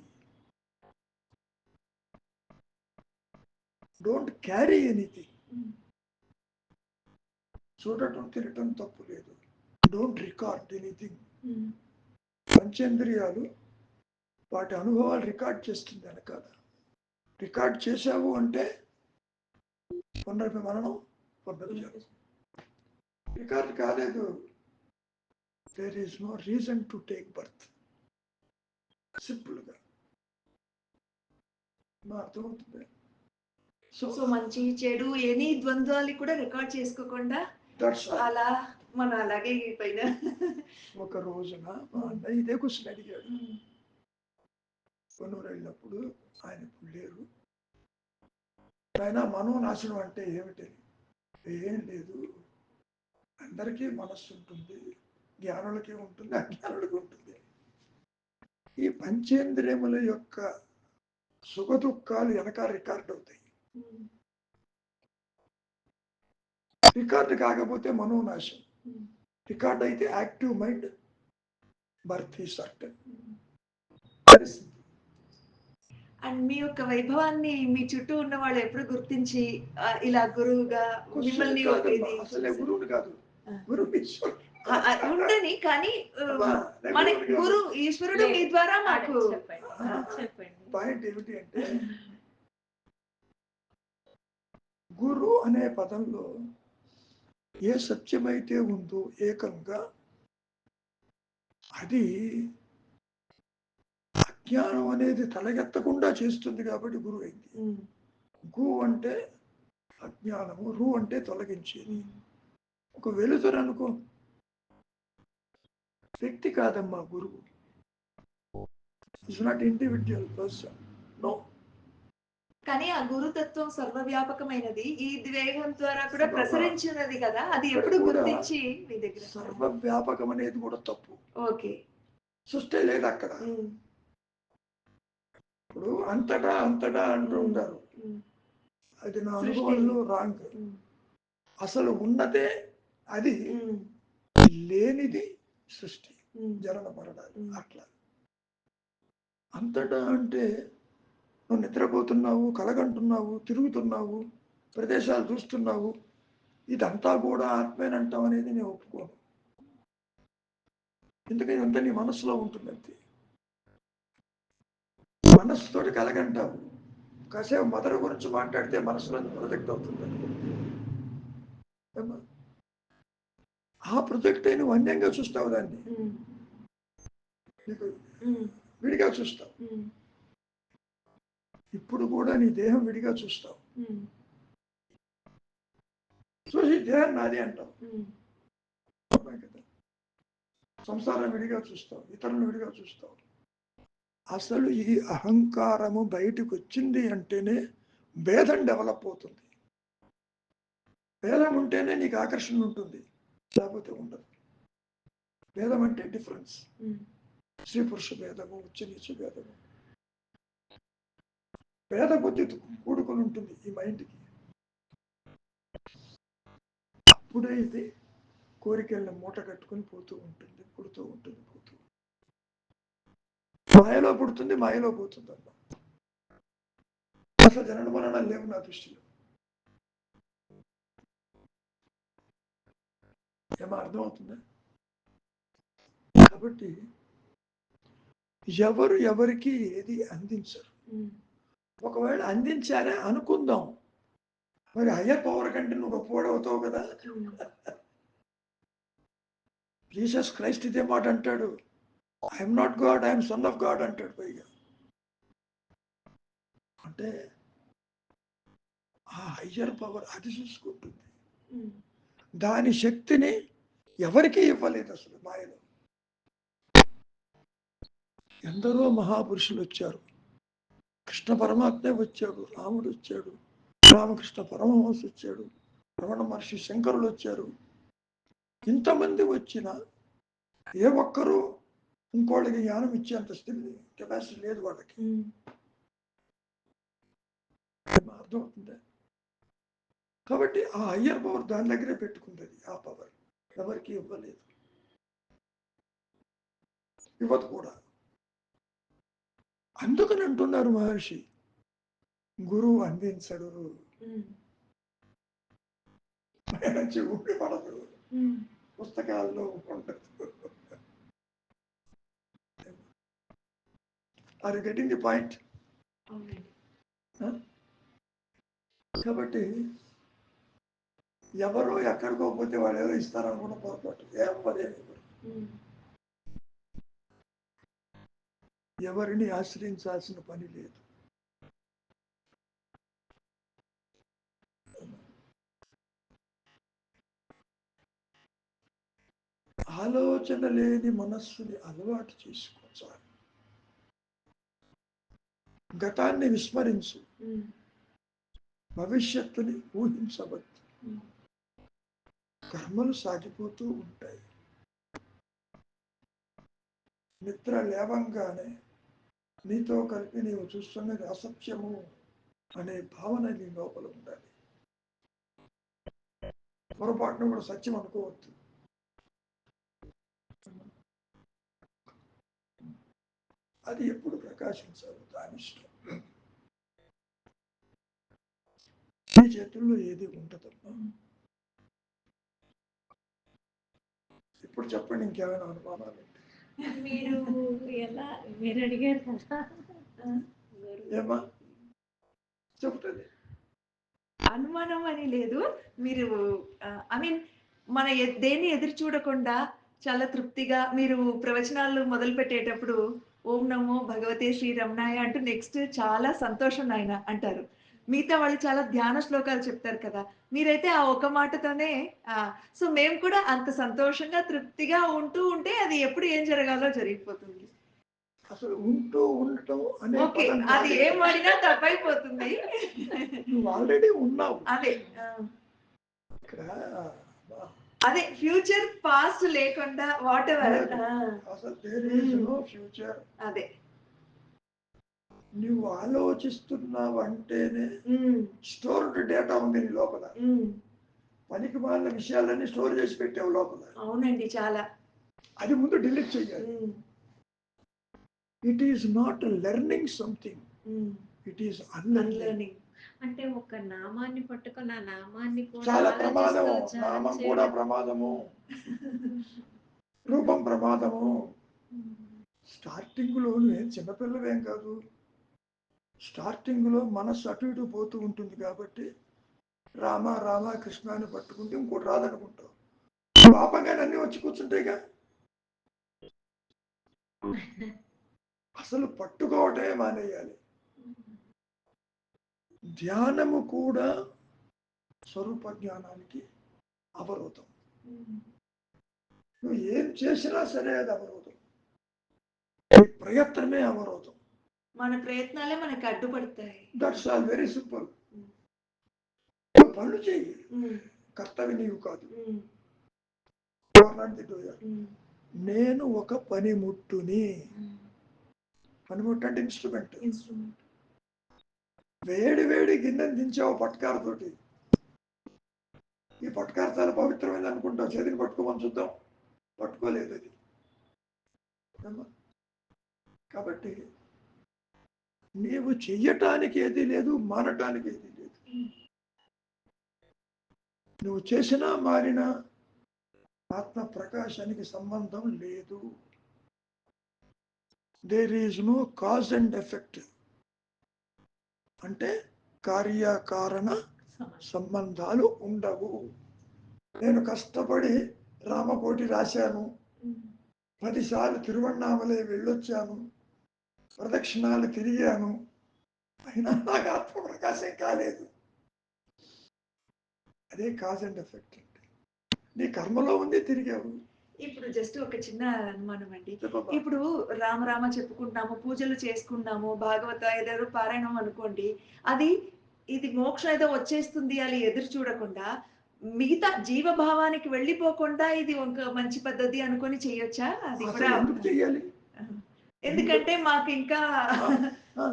Don't carry anything. చూడటం తినటం తప్పు లేదు. Don't record anything. పంచేంద్రియాలు వాటి అనుభవాలు రికార్డ్ చేస్తుంది వెనకాల. రికార్డ్ చేశావు అంటే పునర్విమరణం పొందలేదు. రికార్డ్ కాలేదు, there is no reason to take birth. సింపుల్గా అర్థమవుతుంది. సో మంచి చెడు ఎనీ ద్వంద్వాలు కూడా రికార్డ్ చేసుకోకుండా అలా మన అలాగే పైన. ఒక రోజున మా అన్నయ్య ఇదే క్వశ్చన్ అడిగాడు. కొన్నూరు వెళ్ళినప్పుడు ఆయన ఇప్పుడు లేరు. ఆయన మనోనాశనం అంటే ఏమిటి? ఏం లేదు, అందరికీ మనస్సు ఉంటుంది, జ్ఞానులకి ఉంటుంది, అజ్ఞానులకి ఉంటుంది. ఈ పంచేంద్రియముల యొక్క సుఖ దుఃఖాలు వెనక రికార్డ్ అవుతాయి. రికార్డు కాకపోతే మనోనాశం, రికార్డ్ అయితే యాక్టివ్ మైండ్, బర్త్ ఈ సర్టన్. అండ్ మీ యొక్క వైభవాన్ని మీ చుట్టూ ఉన్న వాళ్ళు ఎప్పుడు గుర్తించి ఇలా గురువుగా మిమ్మల్ని అసలే గురువుని కాదు, గురువు ఉండని, కానీ మన గురు ఈశ్వరుడు మీ ద్వారా మాకు పాయింట్ ఏమిటి అంటే, గురు అనే పదంలో ఏ సత్యమైతే ఉందో ఏకంగా, అది అజ్ఞానం అనేది తలెత్తకుండా చేస్తుంది కాబట్టి గురువు అయింది. గు అంటే అజ్ఞానము, రు అంటే తొలగించేది. ఒక వెలుతురు అనుకో, వ్యక్తి కాదమ్మా గురువు. It's not individual person, no. కానీ ఆ గురుతత్వం సర్వవ్యాపకమైనది, ఈ ద్వేగం ద్వారా కూడా ప్రసరించినది కదా, అది ఎప్పుడు గుర్తించి మీ దగ్గర? సర్వవ్యాపకం అనేది కూడా తప్పు. ఓకే, సృష్టి లేదు అక్కడ. ఇప్పుడు అంతటా అంతటా అంటూ ఉంటారు, అది నా అనుభవంలో రాంగ్. అసలు ఉన్నదే అది, లేనిది సృష్టి, జరణ మరణాలు. అట్లా అంతటా అంటే నువ్వు నిద్రపోతున్నావు, కలగంటున్నావు, తిరుగుతున్నావు, ప్రదేశాలు చూస్తున్నావు, ఇదంతా కూడా ఆత్మేనంటాం అనేది నేను ఒప్పుకోను. ఎందుకంటే ఇదంతా నీ మనసులో ఉంటుంది. అంతే, మనస్సుతోటి కలగంటావు. కాసేపు మదర్ గురించి మాట్లాడితే మనసులో ప్రొజెక్ట్ అవుతుంది. ఆ ప్రొజెక్ట్ నువ్వు అన్యంగా చూస్తావు, దాన్ని నీకు విడిగా చూస్తావు. ఇప్పుడు కూడా నీ దేహం విడిగా చూస్తావు, చూసి దేహం నాది అంటావు. సంసారం విడిగా చూస్తావు, ఇతరులను విడిగా చూస్తావు. అసలు ఈ అహంకారము బయటకు వచ్చింది అంటేనే భేదం డెవలప్ అవుతుంది. భేదం ఉంటేనే నీకు ఆకర్షణ ఉంటుంది, లేకపోతే ఉండదు. భేదం అంటే డిఫరెన్స్. స్త్రీ పురుష భేదము, ఉచ్చ నీచ భేదము, భేద బుద్ధి కూడుకొని ఉంటుంది ఈ మైండ్కి. అప్పుడే ఇది కోరికలను మూట కట్టుకుని పోతూ ఉంటుంది, పుడుతూ ఉంటుంది, పోతూ మాయలో పుడుతుంది, మాయలో పోతుంది అన్న. అసలు జనన మరణాలు లేవు నా దృష్టిలో. ఏమో అర్థమవుతుందా? కాబట్టి ఎవరు ఎవరికి ఏది అందించరు. ఒకవేళ అందించారే అనుకుందాం, మరి హయ్యర్ పవర్ కంటే నువ్వు గొప్పవాడవుతావు కదా. జీసస్ క్రైస్ట్ ఇదే మాట అంటాడు, I'm not God, I'm son of God అంటాడు. పైగా అంటే ఆ హయ్యర్ పవర్ అది చూసుకుంటుంది. దాని శక్తిని ఎవరికీ ఇవ్వలేదు అసలు మాయలో. ఎందరో మహాపురుషులు వచ్చారు, కృష్ణ పరమాత్మే వచ్చాడు, రాముడు వచ్చాడు, రామకృష్ణ పరమహంస వచ్చాడు, రమణ మహర్షి, శంకరులు వచ్చారు. ఇంతమంది వచ్చినా ఏ ఒక్కరూ ఇంకోళ్ళకి జ్ఞానం ఇచ్చేంత స్థితి, కెపాసిటీ లేదు వాళ్ళకి. అర్థమవుతుందా? కాబట్టి ఆ హయ్యర్ పవర్ దాని దగ్గరే పెట్టుకుంది. ఆ పవర్ ఎవరికి ఇవ్వలేదు, ఇవ్వదు కూడా. అందుకని అంటున్నారు మహర్షి, గురువు అందించడు, ఊపి పడదు, పుస్తకాల్లో ఉండదు. Are you getting the point? కాబట్టి ఎవరో ఎక్కడికో పోతే వాళ్ళు ఏదో ఇస్తారనుకున్న పొరపాటు. ఎవరిని ఆశ్రయించాల్సిన పని లేదు. ఆలోచన లేని మనస్సుని అలవాటు చేసుకోవాలి. గతాన్ని విస్మరించు, భవిష్యత్తుని ఊహించవద్దు. కర్మలు సాగిపోతూ ఉంటాయి. నిద్ర లేవంగానే నీతో కలిపి నీవు చూస్తున్నది అసత్యము అనే భావన నీ లోపల ఉండాలి. పొరపాటును కూడా సత్యం అనుకోవద్దు. అది ఎప్పుడు ప్రకాశించాలి, దాని ఇష్టం. నీ చేతుల్లో ఏది ఉంటుందమ్మా. ఇప్పుడు చెప్పండి, ఇంకేమైనా అనుమానాలు? మీరు అడిగారు కదా, ఏమా చెప్తుంది? అనుమానం అని లేదు. మీరు ఐ మీన్ మన దేన్ని ఎదురు చూడకుండా చాలా తృప్తిగా మీరు ప్రవచనాలు మొదలుపెట్టేటప్పుడు ఓం నమో భగవతే శ్రీ రమణాయ అంటూ నెక్స్ట్ చాలా సంతోషం నాయన అంటారు. మిగతా వాళ్ళు చాలా ధ్యాన శ్లోకాలు చెప్తారు కదా! మీరైతే ఆ ఒక మాటతోనే సో, మేము కూడా అంత సంతోషంగా, తృప్తిగా ఉంటూ ఉంటే అది ఎప్పుడు ఏం జరగాలో జరిగిపోతుంది. అసలు ఉంటూ ఉండటం అనే ఓకే. పదం అది కాదు. ఏం వాడినా తప్పైపోతుంది. నువ్వు ఆల్రెడీ ఉన్నావు అదే. ఆ! ఇక్కడ. అదే ఫ్యూచర్, పాస్ట్ లేకుండా వాటెవర్. లేదు. ఆ! అసలు there is hmm. No future. అదే. నువ్వు ఆలోచిస్తున్నావంటేనే హ్మ్. స్టోర్డ్ డేటా ఉంది నీ లోపల. హ్మ్. పనికి మాలిన విషయాలన్నీ స్టోర్ చేసి పెట్టావు లోపల. అవునండి. చాలా. అది ముందు డిలీట్ చేయాలి. Hmm. It is not learning something, hmm. It is unlearning. Unlearning. అంటే ఒక నామాన్ని పట్టుకొని ఆ నామాన్ని కూడా చాలా ఆలోచిస్తూ ప్రమాదము. ధ్యానం నామం కూడా చేయడం. ప్రమాదము, రూపం ప్రమాదము. హ్మ్. స్టార్టింగ్లో ఏం చిన్నపిల్లవేం కాదు. స్టార్టింగ్లో మనస్సు అటు ఇటు పోతూ ఉంటుంది కాబట్టి రామ రామ కృష్ణ అని పట్టుకుంటే ఇంకోటి రాదనుకుంటావు. పాపంగానే అన్ని వచ్చి కూర్చుంటాయిగా. అసలు పట్టుకోవటమే మానేయాలి. ధ్యానము కూడా స్వరూప జ్ఞానానికి అవరోధం. హ్మ్. నువ్వు ఏం చేసినా సరే అది అవరోధం. నీ ప్రయత్నమే అవరోధం. మన ప్రయత్నాలే మనకు అడ్డుపడతాయి. That's all very simple. Hmm. నువ్వు పనులు చెయ్యి, హ్మ్. కర్తవి నీవు కాదు. హ్మ్. You are not the doer. హ్మ్. నేను ఒక పనిముట్టుని. హ్మ్. పనిముట్టు అంటే ఇన్స్ట్రుమెంట్. ఇన్‌స్ట్రుమెంట్. వేడి వేడి గిన్నెని దించావు పట్కారతోటి. ఈ పట్కార చాలా పవిత్రమైనది అనుకుంటావు. చేతిని పట్టుకోమని చూద్దాం, పట్టుకోలేదు అది. ఏమ్మా? కాబట్టి నీవు చెయ్యటానికి ఏది లేదు, మానటానికి ఏది లేదు. నువ్వు చేసినా మారినా ఆత్మ ప్రకాశానికి సంబంధం లేదు. There is no cause and effect. అంటే కార్యకారణ సంబంధాలు ఉండవు. నేను కష్టపడి రామకోటి రాశాను, 10 సార్లు తిరువణ్ణామలై వెళ్ళొచ్చాను, ప్రదక్షిణాలు తిరిగాను, అయినా నాకు ఆత్మ ప్రకాశం కాలేదు. అదే కాజ్ అండ్ ఎఫెక్ట్ అంటే. నీ కర్మలో ఉంది, తిరిగావు. ఇప్పుడు జస్ట్ ఒక చిన్న అనుమానం అండి. చెప్పబ్బా. ఇప్పుడు రామ రామ చెప్పుకుంటున్నాము, పూజలు చేసుకున్నాము, భాగవత ఏదేదో పారాయణం అనుకోండి. అది ఇది మోక్షం ఏదో వచ్చేస్తుంది అని ఎదురు చూడకుండా, మిగతా జీవభావానికి వెళ్ళిపోకుండా ఇది ఒక మంచి పద్ధతి అనుకోని చేయొచ్చా? అది అసలు కూడా ఎందుకు చెయ్యాలి? ఎందుకంటే మాకు ఇంకా ఆ!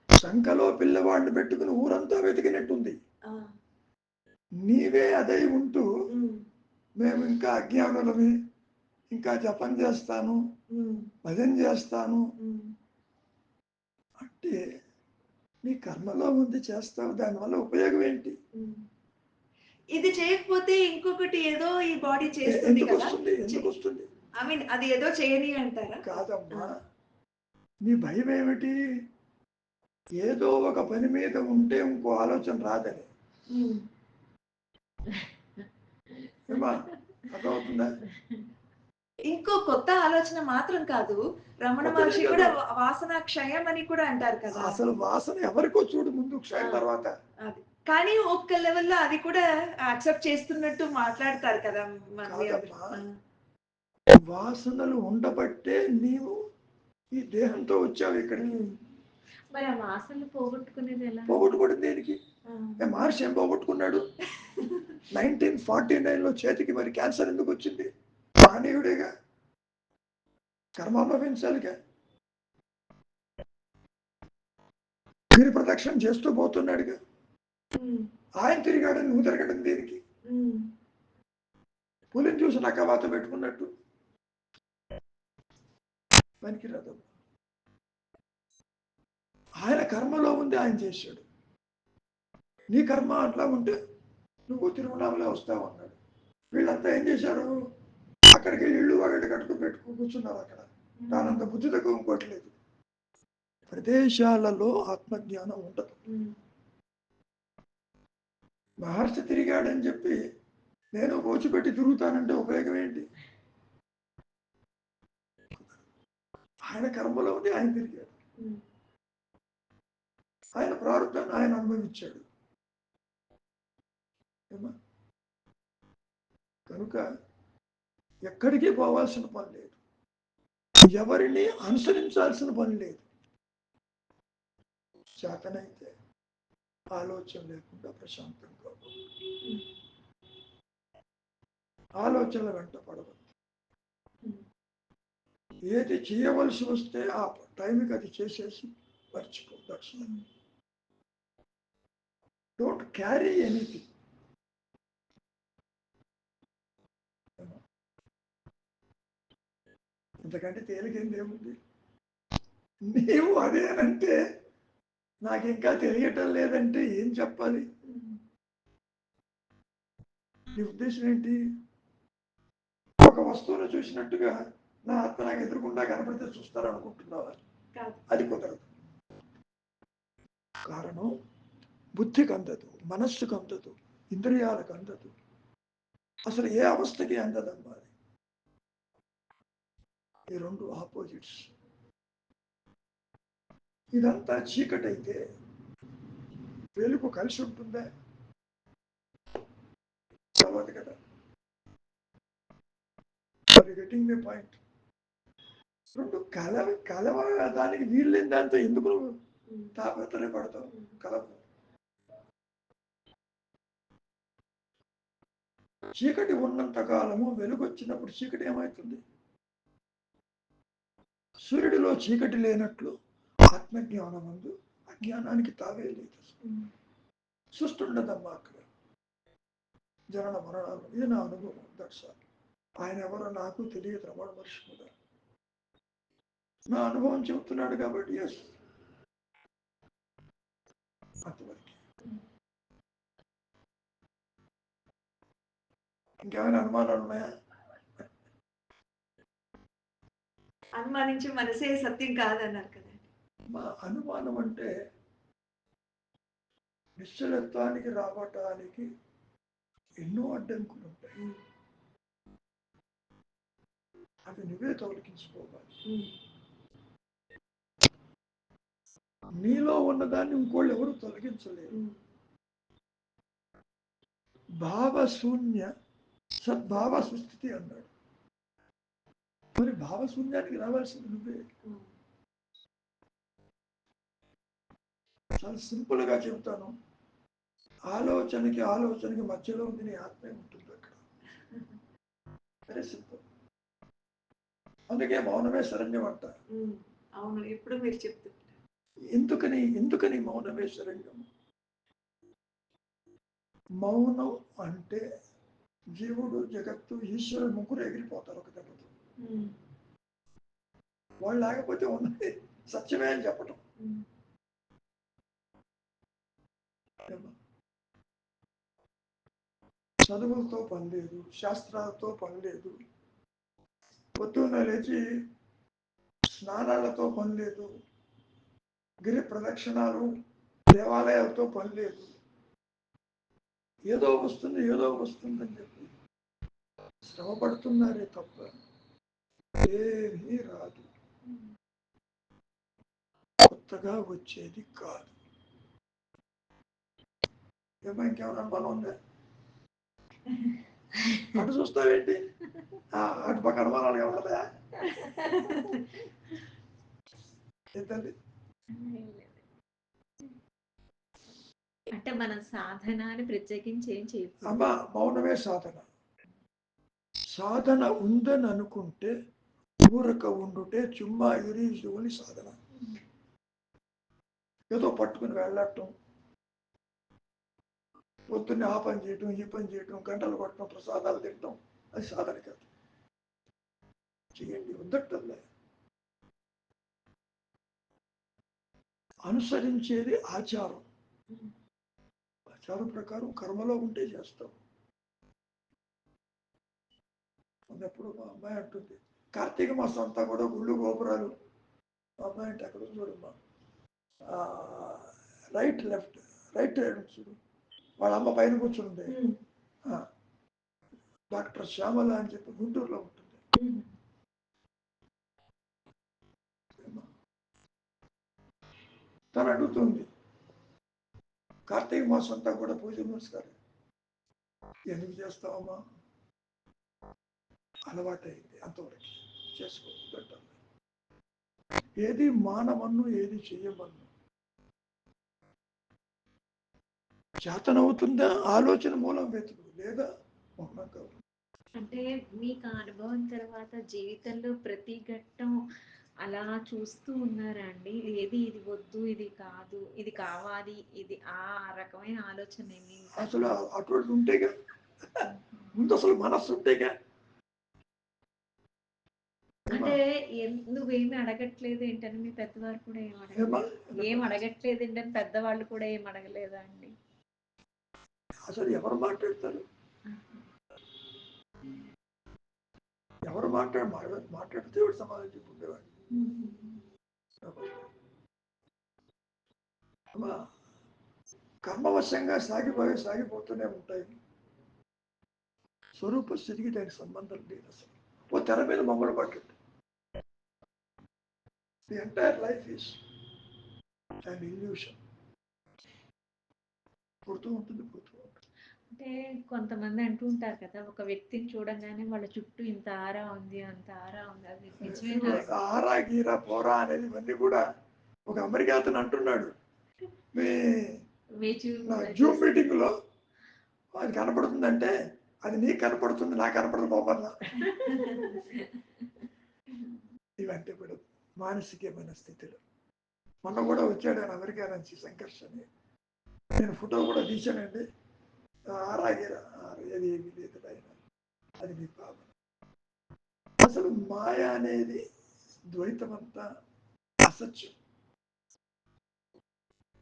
సంఖలో పిల్లవాడిని పెట్టుకుని ఊరంతా వెతికినట్టుంది. ఆ! నీవే అదై ఉంటూ హ్మ్. మేము ఇంకా అజ్ఞానులమే, ఇంకా జపం చేస్తాను, హ్మ్. భజన చేస్తాను హ్మ్. అంటే నీ కర్మలో ఉంది, చేస్తావు, దానివల్ల ఉపయోగం ఏంటి? హ్మ్. ఇది చేయకపోతే ఇంకొకటి ఏదో ఈ బాడీ చేస్తుంది ఎందుకు కదా! వస్తుంది? ఎందుకు వస్తుంది? ఐ మీన్ అది ఏదో చేయని అంటారా? కాదమ్మా, నీ భయం ఏమిటి? ఏదో ఒక పని మీద ఉంటే ఇంకో ఆలోచన రాదని. హ్మ్. ఏమా అర్థమవుతుందా? ఇంకో కొత్త ఆలోచన మాత్రం కాదు. రమణ కొత్తదే మహర్షి కాదు. కూడా వాసన క్షయం అని కూడా అంటారు కదా! అసలు వాసన ఎవరికో చూడు ముందు, క్షయం ఆ. తర్వాత. అది. కానీ ఒక్క లెవెల్‌లో అది కూడా యాక్సెప్ట్ చేస్తున్నట్టు మాట్లాడతారు కదా! మీ కాదమ్మా, ఆ! వాసనలు ఉండబట్టే నీవు ఈ దేహంతో వచ్చావు ఇక్కడికి. హ్మ్. మరి ఆ వాసనలు పోగొట్టుకునేది ఎలా? పోగొట్టుకోవడం దేనికి? ఆ! మహర్షి ఏం పోగొట్టుకున్నాడు? 1949లో చేతికి మరి క్యాన్సర్ ఎందుకు వచ్చింది? మహనీయుడేగా, కర్మ అనుభవించాలిగా. గిరి ప్రదక్షిణ చేస్తూ పోతున్నాడుగా. హ్మ్. ఆయన తిరిగాడని నువ్వు తిరగడం దేనికి? హ్మ్. పులిని చూసి నక్కవాత పెట్టుకున్నట్టు పనికిరాదు. ఆయన కర్మలో ఉంది, ఆయన చేశాడు. నీ కర్మ అట్లా ఉంటే నువ్వు తిరుమలలో వస్తావు అన్నాడు. వీళ్ళంతా ఏం చేశారు? అక్కడికి ఇళ్ళు వాగడి కట్టుకు పెట్టుకు కూర్చున్నారు. అక్కడ దానంత బుద్ధి తక్కువ ఇంకోటి లేదు. ప్రదేశాలలో ఆత్మజ్ఞానం ఉండదు. హ్మ్. మహర్షి తిరిగాడని చెప్పి నేను కూర్చోబెట్టి తిరుగుతానంటే ఉపయోగం ఏంటి? ఆయన కర్మలో ఉంది, ఆయన తిరిగాడు. ఆయన ప్రారంభాన్ని ఆయన అనుభవించాడు. ఏమా? కనుక ఎక్కడికి పోవాల్సిన పని లేదు, ఎవరిని అనుసరించాల్సిన పని లేదు. చేతనైతే ఆలోచన లేకుండా ప్రశాంతంగా ఉండు. ఆలోచనల వెంట పడవద్దు. ఏది చేయవలసి వస్తే ఆ టైంకి అది చేసేసి మర్చిపో. Don't carry anything. ఇంతకంటే తేలికేంది ఏముంది? నీవు అదేనంటే నాకు ఇంకా తెలియటం లేదంటే ఏం చెప్పాలి? నీ ఉద్దేశం ఏంటి? ఒక వస్తువును చూసినట్టుగా నా ఆత్మ నాకు ఎదురుకుండా కనపడితే చూస్తారనుకుంటున్నావా? అది కుదరదు. కారణం బుద్ధికి అందదు, మనస్సుకు అందదు, ఇంద్రియాలకు అందదు, అసలు ఏ అవస్థకి అందదమ్మా. అది ఈ రెండు ఆపోజిట్స్. ఇదంతా చీకటైతే వెలుగు కలిసి ఉంటుందా? చదవదు కదా. Getting the point. రెండు కలవడానికి వీళ్ళేని దాంతో ఎందుకు తాపత్రయ పడతాం? కలవు. చీకటి ఉన్నంత కాలము వెలుగు వచ్చినప్పుడు చీకటి ఏమవుతుంది? సూర్యుడిలో చీకటి లేనట్లు ఆత్మజ్ఞానం ముందు అజ్ఞానానికి తావే లేదు. సృష్టి ఉండదమ్మా అక్కడ. జనన మరణాలు. ఇది నా అనుభవం. దర్శనం. ఆయన ఎవరో నాకు తెలియదు, రమణ మహర్షి. నా అనుభవం చెబుతున్నాడు కాబట్టి ఎస్, అంతవరకు. ఇంకేమైనా అనుమానాలు ఉన్నాయా? అనుమానించి మనసే సత్యం కాదన్నారు కదండి. మా అనుమానం అంటే నిశ్చలత్వానికి రావటానికి ఎన్నో అడ్డంకులు ఉంటాయి. అవి నువ్వే తొలగించుకోవాలి. నీలో ఉన్నదాన్ని ఇంకోళ్ళు ఎవరు తొలగించలేరు. భావశూన్య సద్భావ సుస్థితి అన్నాడు. మరి భావశూన్యానికి రావాల్సింది నువ్వే. చాలా సింపుల్ గా చెబుతాను. ఆలోచనకి మధ్యలో ఉంది నీ ఆత్మే ఉంటుంది అక్కడ. Very simple. అందుకే మౌనమే శరణ్యం అంటారు. అవును, ఇప్పుడు మీరు చెప్తుంటారు. ఎందుకని మౌనమే శరణ్యం? మౌనం అంటే జీవుడు, జగత్తు, ఈశ్వరుడు ముగ్గురు ఎగిరిపోతారు ఒక దెబ్బతో. వాళ్ళు లేకపోతే ఉన్నది సత్యమే అని చెప్పటం. చదువులతో పని లేదు, శాస్త్రాలతో పని లేదు, పొద్దున్న లేచి స్నానాలతో పని లేదు, గిరి ప్రదక్షిణాలు దేవాలయాలతో పని లేదు. ఏదో వస్తుందని చెప్పి శ్రమ పడుతున్నారే తప్ప ఏమీ రాదు, కొత్తగా వచ్చేది కాదు. ఏమో ఇంకేమైనా అనుమానం ఉందా? అటు చూస్తావేంటి? అటు పక్క అనుమానాలు ఏమన్నా? ఏంటండి? అంటే మనం సాధన అని ప్రత్యేకించి ఏం చేయకూడదు. అమ్మా, మౌనమే సాధన. సాధన ఉందని అనుకుంటే ఊరక ఉండుటే చుమ్మా ఇరీజుని సాధన. ఏదో పట్టుకుని వెళ్ళటం, పొద్దున్నే ఆ పని చేయటం, ఈ పని చేయటం, గంటలు కొట్టడం, ప్రసాదాలు తినటం, అది సాధన కాదు. చేయండి, వద్దట్టలే. అనుసరించేది ఆచారం. ఆచారం ప్రకారం కర్మలో ఉంటే చేస్తాం. అన్నప్పుడు మా అమ్మాయి అంటుంది, కార్తీక మాసం అంతా కూడా గుళ్ళు గోపురాలు. మా అమ్మాయి అంటే అక్కడ చూడమ్మా, రైట్ లెఫ్ట్ చూడు, వాళ్ళ అమ్మ పైన కూర్చుంటే డాక్టర్ శ్యామల అని చెప్పి గుంటూరులో ఉంటుంది. హ్మ్. తను అడుగుతుంది, కార్తీక మాసం అంతా కూడా పూజ నమస్కారం ఎందుకు చేస్తావమ్మా? అలవాటైంది, అంతవరకు చేసుకో. ఏది మానవన్ను, ఏది చెయ్యమన్ను. చేతనవుతుందా ఆలోచన మూలం వెతుకు, లేదా మౌనంగా ఉండు. అంటే మీకు ఆ అనుభవం తర్వాత జీవితంలో ప్రతి ఘట్టం అలా చూస్తూ ఉన్నారా అండి? ఏది ఇది వద్దు, ఇది కాదు, ఇది కావాలి, ఇది ఆ రకమైన ఆలోచన ఏమి అసలు అటువంటి ఉంటేగా, ముందు అసలు మనస్సు ఉంటేగా. అంటే నువ్వేమి అడగట్లేదు ఏంటని మీ పెద్దవారు కూడా ఏం ఏమా? అడగలేదు, ఏం అడగట్లేదు ఏంటని పెద్దవాళ్ళు కూడా ఏం అడగలేదా అండి? అసలు ఎవరు మాట్లాడతారు? ఎవరు మాట్లాడితే వాడు సమాధానం చెప్పుండేవాడు. అమ్మా, కర్మవశంగా సాగిపోతూనే ఉంటాయి. స్వరూప స్థితికి దానికి సంబంధం లేదు. అసలు ఓ తెర మీద బొమ్మలు పట్టింది. The entire life is and illusion. పుడుతూ ఉంటుంది. అంటే కొంతమంది అంటూ ఉంటారు కదా, ఒక వ్యక్తిని చూడంగానే వాళ్ళ చుట్టూ ఇంత ఆరా ఉంది, అంత ఆరా ఉంది, అది నిజమేనా? ఆరా గీరా పోరా అనేది ఇవన్నీ కూడా ఒక అమెరికా అతను అంటున్నాడు. నా జూమ్ మీటింగ్ లో అది కనపడుతుందంటే అది నీకు కనపడుతుంది, నాకు కనపడదు బాబన్నా. ఇవంటే కూడా మానసికమైన స్థితులు. మొన్న కూడా వచ్చాడు ఆయన అమెరికా నుంచి సంకర్షణ. నేను ఫోటో కూడా తీశానండి. ఆరాగిరా ఏది ఏమీ లేదు ఆయన, అది మీ భావన. అసలు మాయ అనేది ద్వైతం అంతా అసత్యం.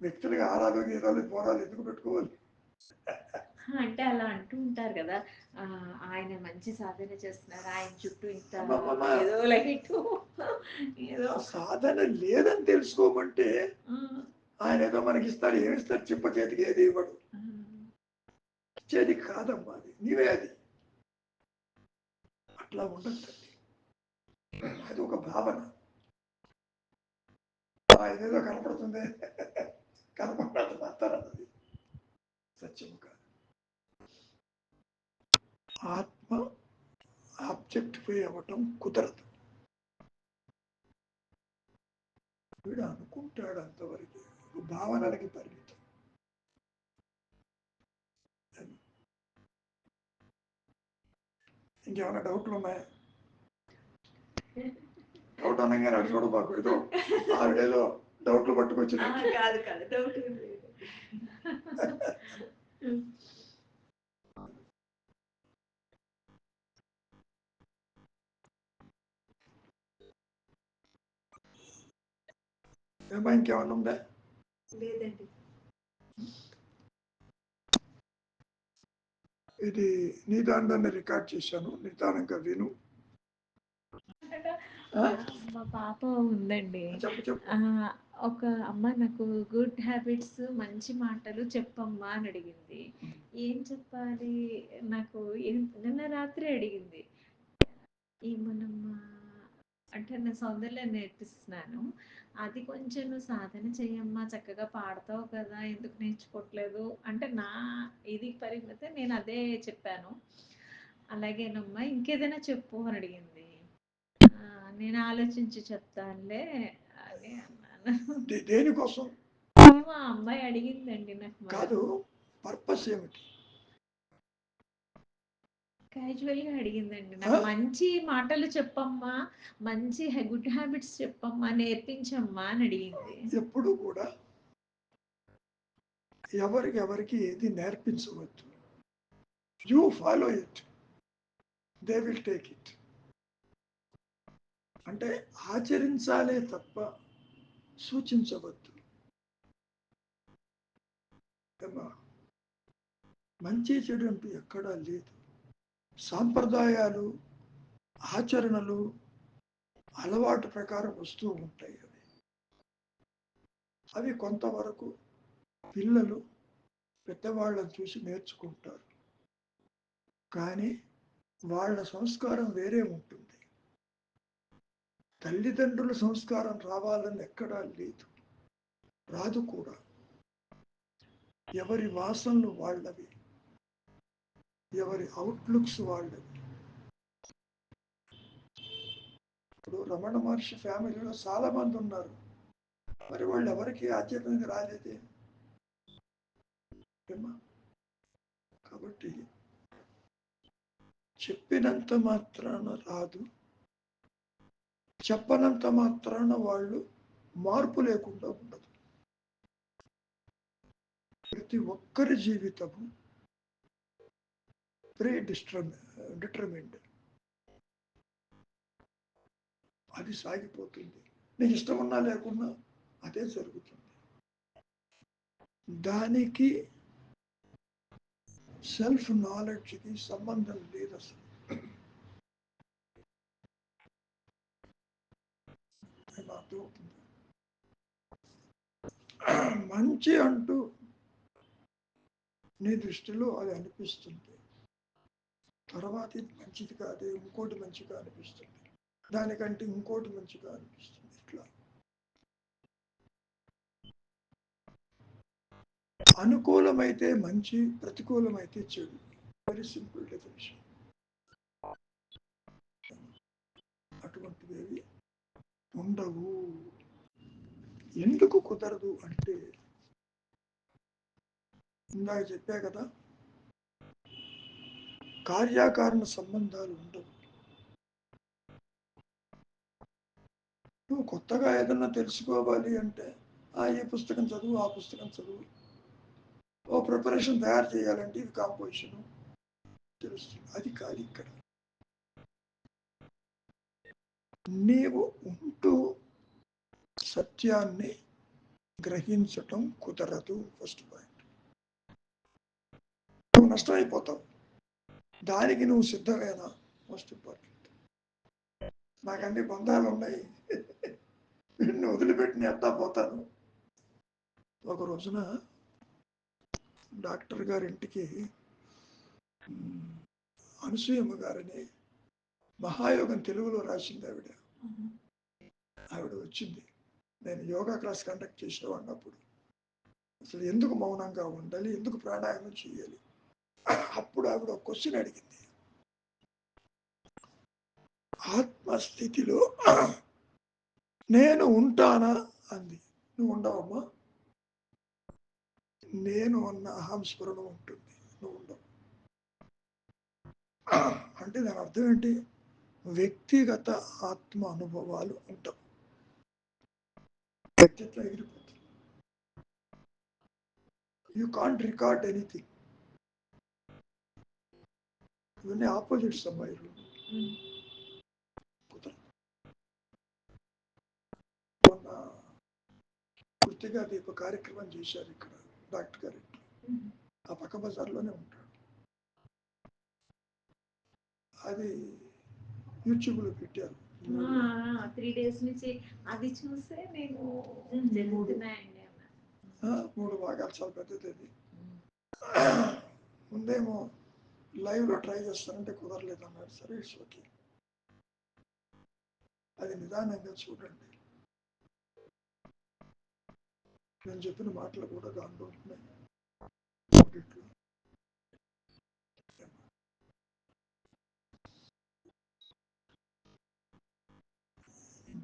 వ్యక్తులుగా ఆరాలు గీరాలు పోరాలు ఎందుకు పెట్టుకోవాలి? అంటే అలా అంటూ ఉంటారు కదా, ఆయన మంచి సాధన చేస్తున్నారు, ఆయన చుట్టూ ఇంత ఏదో లైట్ ఏదో సాధన లేదని తెలుసుకోమంటే ఆయన ఏదో మనకి ఇస్తాడు. ఏమిస్తాడు? చిప్ప చేతికి ఏది ఇవ్వడు. ఇచ్చేది కాదమ్మా, అది నీవే. అది అట్లా ఉండదు. అది ఒక భావన. ఇదేదో కనపడుతుంది, కనపడదు అంటారన్నది సత్యము కాదు. ఆత్మ ఆబ్జెక్టిఫై అవ్వటం కుదరదు. వీడు అనుకుంటాడు అంతవరకు, భావనలకి పరిమితం. ఇంకేమైనా డౌట్లు ఉన్నాయా? డౌట్ అనగానే అడుగుడు మాకు ఏదో ఆవిడేదో డౌట్లు పట్టుకొచ్చిన. కాదు కాదు, డౌట్ ఏమా, ఇంకేమన్నా ఉందా? లేదండి. ఇది నిదానంగా రికార్డ్ చేశాను, నిదానంగా విను. మా పాప ఉందండి. చెప్పు చెప్పు. ఒక అమ్మ నాకు గుడ్ హ్యాబిట్స్, మంచి మాటలు చెప్పమ్మా అని అడిగింది. ఏం చెప్పాలి నాకు? నిన్న రాత్రి అడిగింది. ఏమోనమ్మా అంటే నేను సౌందర్యం నేర్పిస్తున్నాను, అది కొంచెం నువ్వు సాధన చెయ్యమ్మా, చక్కగా పాడతావు కదా, ఎందుకు నేర్చుకోవట్లేదు అంటే నా ఇది పరిమితి, నేను అదే చెప్పాను. అలాగేనమ్మా, ఇంకేదైనా చెప్పు అని అడిగింది. నేను ఆలోచించి చెప్తానులే అని అన్నాను. దేనికోసం? ఏమో ఆ అమ్మాయి అడిగిందండి నాకు. కాదు, పర్పస్ ఏమిటి? క్యాజువల్ గా అడిగిందండి, నాకు మంచి మాటలు చెప్పమ్మా, మంచి గుడ్ హ్యాబిట్స్ చెప్పమ్మా, నేర్పించమ్మా అని అడిగింది. ఎప్పుడు కూడా ఎవరికి ఏది నేర్పించవద్దు. You follow it, they will take it. అంటే ఆచరించాలే తప్ప సూచించవద్దు. మంచి చెడు అంటూ ఎక్కడా లేదు. సాంప్రదాయాలు, ఆచరణలు, అలవాటు ప్రకారం వస్తూ ఉంటాయి. అవి కొంతవరకు పిల్లలు పెద్దవాళ్ళని చూసి నేర్చుకుంటారు. కానీ వాళ్ళ సంస్కారం వేరే ఉంటుంది. తల్లిదండ్రుల సంస్కారం రావాలని ఎక్కడా లేదు, రాదు కూడా. ఎవరి వాసనలు వాళ్ళవి, ఎవరి అవుట్లుక్స్ వాళ్ళవి. ఇప్పుడు రమణ మహర్షి ఫ్యామిలీలో చాలా మంది ఉన్నారు, మరి వాళ్ళు ఎవరికి ఆధ్యాత్మిక రాలేదే. ఏమ్మా? కాబట్టి చెప్పినంత మాత్రాన రాదు, చెప్పనంత మాత్రాన వాళ్ళు మార్పు లేకుండా ఉండదు. ప్రతి ఒక్కరి జీవితము డిటర్మిండ్, అది సాగిపోతుంది. నీకు ఇష్టం ఉన్నా లేకున్నా అదే జరుగుతుంది. దానికి సెల్ఫ్ నాలెడ్జ్కి సంబంధం లేదు అసలు. అర్థమవుతుంది. మంచి అంటూ నీ దృష్టిలో అది అనిపిస్తుంది, తర్వాత ఇది మంచిది కాదే, ఇంకోటి మంచిగా అనిపిస్తుంది, దానికంటే ఇంకోటి మంచిగా అనిపిస్తుంది. ఇట్లా అనుకూలమైతే మంచి, ప్రతికూలమైతే చెడు. Very simple definition. అటువంటివి ఉండవు. ఎందుకు కుదరదు అంటే, ఇందాక చెప్పా కదా, కార్యాకారణ సంబంధాలు ఉండవు. నువ్వు కొత్తగా ఏదన్నా తెలుసుకోవాలి అంటే ఈ పుస్తకం చదువు, ఆ పుస్తకం చదువు. ఓ ప్రిపరేషన్ తయారు చేయాలంటే ఇది కాంపోజిషన్ తెలుస్తుంది. అది కాదు ఇక్కడ. నీవు ఉంటూ సత్యాన్ని గ్రహించటం కుదరదు. First point. నువ్వు నష్టమైపోతావు. దానికి నువ్వు సిద్ధమేనా? Most important. నాకు అన్ని బంధాలు ఉన్నాయి, నిన్ను వదిలిపెట్టి ఎత్తా పోతాను. ఒక రోజున డాక్టర్ గారింటికి అనసూయమ్మ గారని మహాయోగం తెలుగులో రాసింది ఆవిడ వచ్చింది. నేను యోగా క్లాస్ కండక్ట్ చేసిన అన్నప్పుడు అసలు ఎందుకు మౌనంగా ఉండాలి, ఎందుకు ప్రాణాయామం చేయాలి, అప్పుడు ఆవిడ ఒక క్వశ్చన్ అడిగింది. ఆత్మస్థితిలో నేను ఉంటానా అంది. నువ్వు ఉండవమ్మా. నేను అన్న అహంస్ఫురణ ఉంటుంది, నువ్వు ఉండవు. అంటే దాని అర్థం ఏంటి? వ్యక్తిగత ఆత్మ అనుభవాలు ఉంటావు, వ్యక్తిత్వం ఎగిరిపోతుంది. You can't record anything. ఇవన్నీ ఆపోజిట్స్ అమ్మాయి. మొన్న కృతిగా దీప కార్యక్రమం చేశారు ఇక్కడ డాక్టర్ గారు. ఆ పక్క బజార్లోనే ఉంటాడు. అది యూట్యూబ్లో పెట్టారు. 3 days నుంచి అది చూసే నేను జరుగుతున్నాయండి. 3 భాగాలు, చాలా పెద్దది అది. ముందేమో లైవ్లో ట్రై చేస్తానంటే కుదరలేదు అన్నారు. సరే, ఇట్స్ ఓకే. అది నిదానంగా చూడండి. నేను చెప్పిన మాటలు కూడా దాంట్లో ఉంటున్నాయి.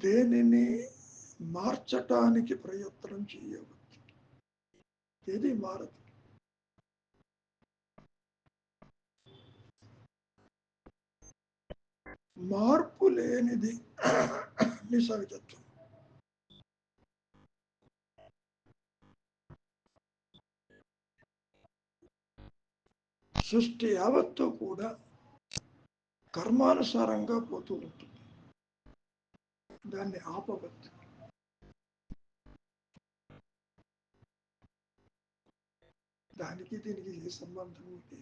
దేనిని మార్చటానికి ప్రయత్నం చేయవచ్చు, ఏది మారదు. మార్పు లేనిది నిసర్గత్వం. సృష్టి యావత్తు కూడా కర్మానుసారంగా పోతూ ఉంటుంది, దాన్ని ఆపవద్దు. దానికి దీనికి ఏ సంబంధం లేదు.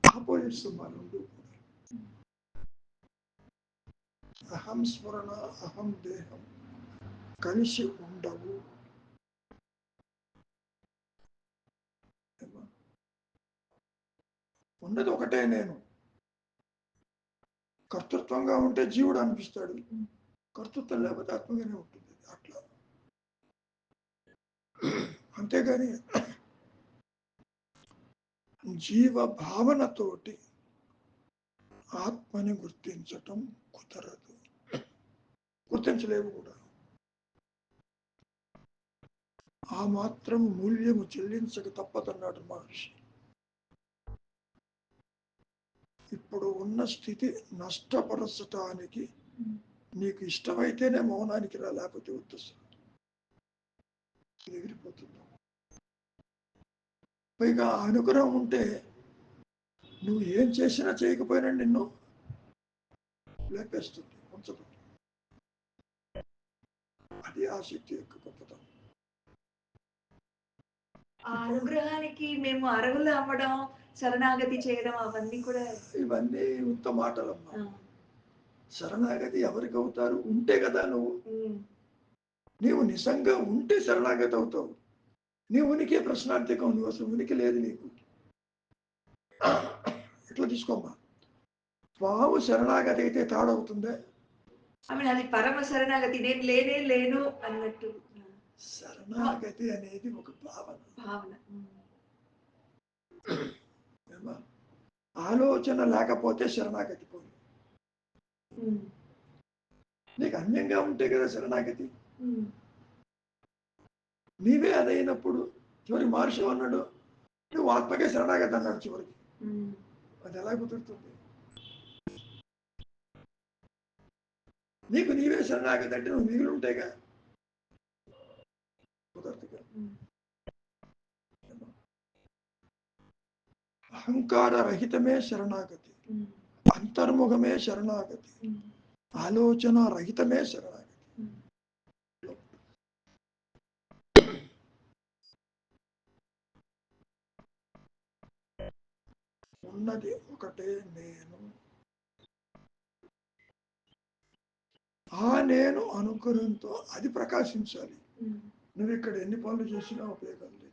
ఆపోజిట్స్ మా రెండు కూడా. అహం స్మరణ, అహం దేహం కలిసి ఉండవు. ఉన్నది ఒకటే నేను. కర్తృత్వంగా ఉంటే జీవుడు అనిపిస్తాడు, ఉమ్. కర్తృత్వం లేకపోతే ఆత్మగానే ఉంటుంది. అట్లా అంతేగాని జీవ భావనతోటి ఆత్మని గుర్తించటం కుదరదు, గుర్తించలేవు కూడా. ఆ మాత్రం మూల్యము చెల్లించక తప్పదన్నాడు మహర్షి. ఇప్పుడు ఉన్న స్థితి నష్టపరచటానికి ఉమ్. నీకు ఇష్టమైతేనే మౌనానికి రా, లేకపోతే వద్దు. ఎగిరిపోతుంది. పైగా అనుగ్రహం ఉంటే నువ్వు ఏం చేసినా చేయకపోయినా నిన్ను లేపేస్తుంది, ఉంచదు. అది ఆ శక్తి యొక్క గొప్పతనం. ఆ అనుగ్రహానికి మేము అరవులు అమ్మడం, శరణాగతి చేయడం అవన్నీ కూడా ఇవన్నీ ఉత్త మాటలమ్మా. ఆ, శరణాగతి ఎవరికి అవుతారు? ఉంటే కదా నువ్వు. ఉమ్, నీవు నిజంగా ఉంటే శరణాగతి అవుతావు. నీ ఉనికి ప్రశ్నార్థకం, నువ్వు అసలు ఉనికి లేదు నీకు. ఇట్లా తీసుకోమ్మా, పావు శరణాగతి అయితే తాడవుతుందే. అది పరమ శరణాగతి, నేను లేనే లేను అన్నట్టు శరణాగతి అనేది ఒక భావన. భావన. ఉమ్. ఏమ్మా? ఆలోచన లేకపోతే శరణాగతి పోయి. ఉమ్. నీకు అన్యంగా ఉంటే కదా శరణాగతి. ఉమ్. నీవే అదైనప్పుడు చివరికి మహర్షి అన్నాడు, నువ్వు ఆత్మకే శరణాగతి అన్నాడు చివరికి. ఉమ్. అది ఎలా కుదురుతుంది? నీకు నీవే శరణాగతి అంటే నువ్వు మిగిలి ఉంటేగా, కుదరదుగా. ఉమ్. అహంకార రహితమే శరణాగతి, ఉమ్. అంతర్ముఖమే శరణాగతి, ఉమ్. ఆలోచన రహితమే శరణాగతి. ఉమ్. ఉన్నది ఒకటే నేను. ఆ నేను అనుగ్రహంతో అది ప్రకాశించాలి. ఉమ్. నువ్వు ఇక్కడ ఎన్ని పనులు చేసినా ఉపయోగం లేదు.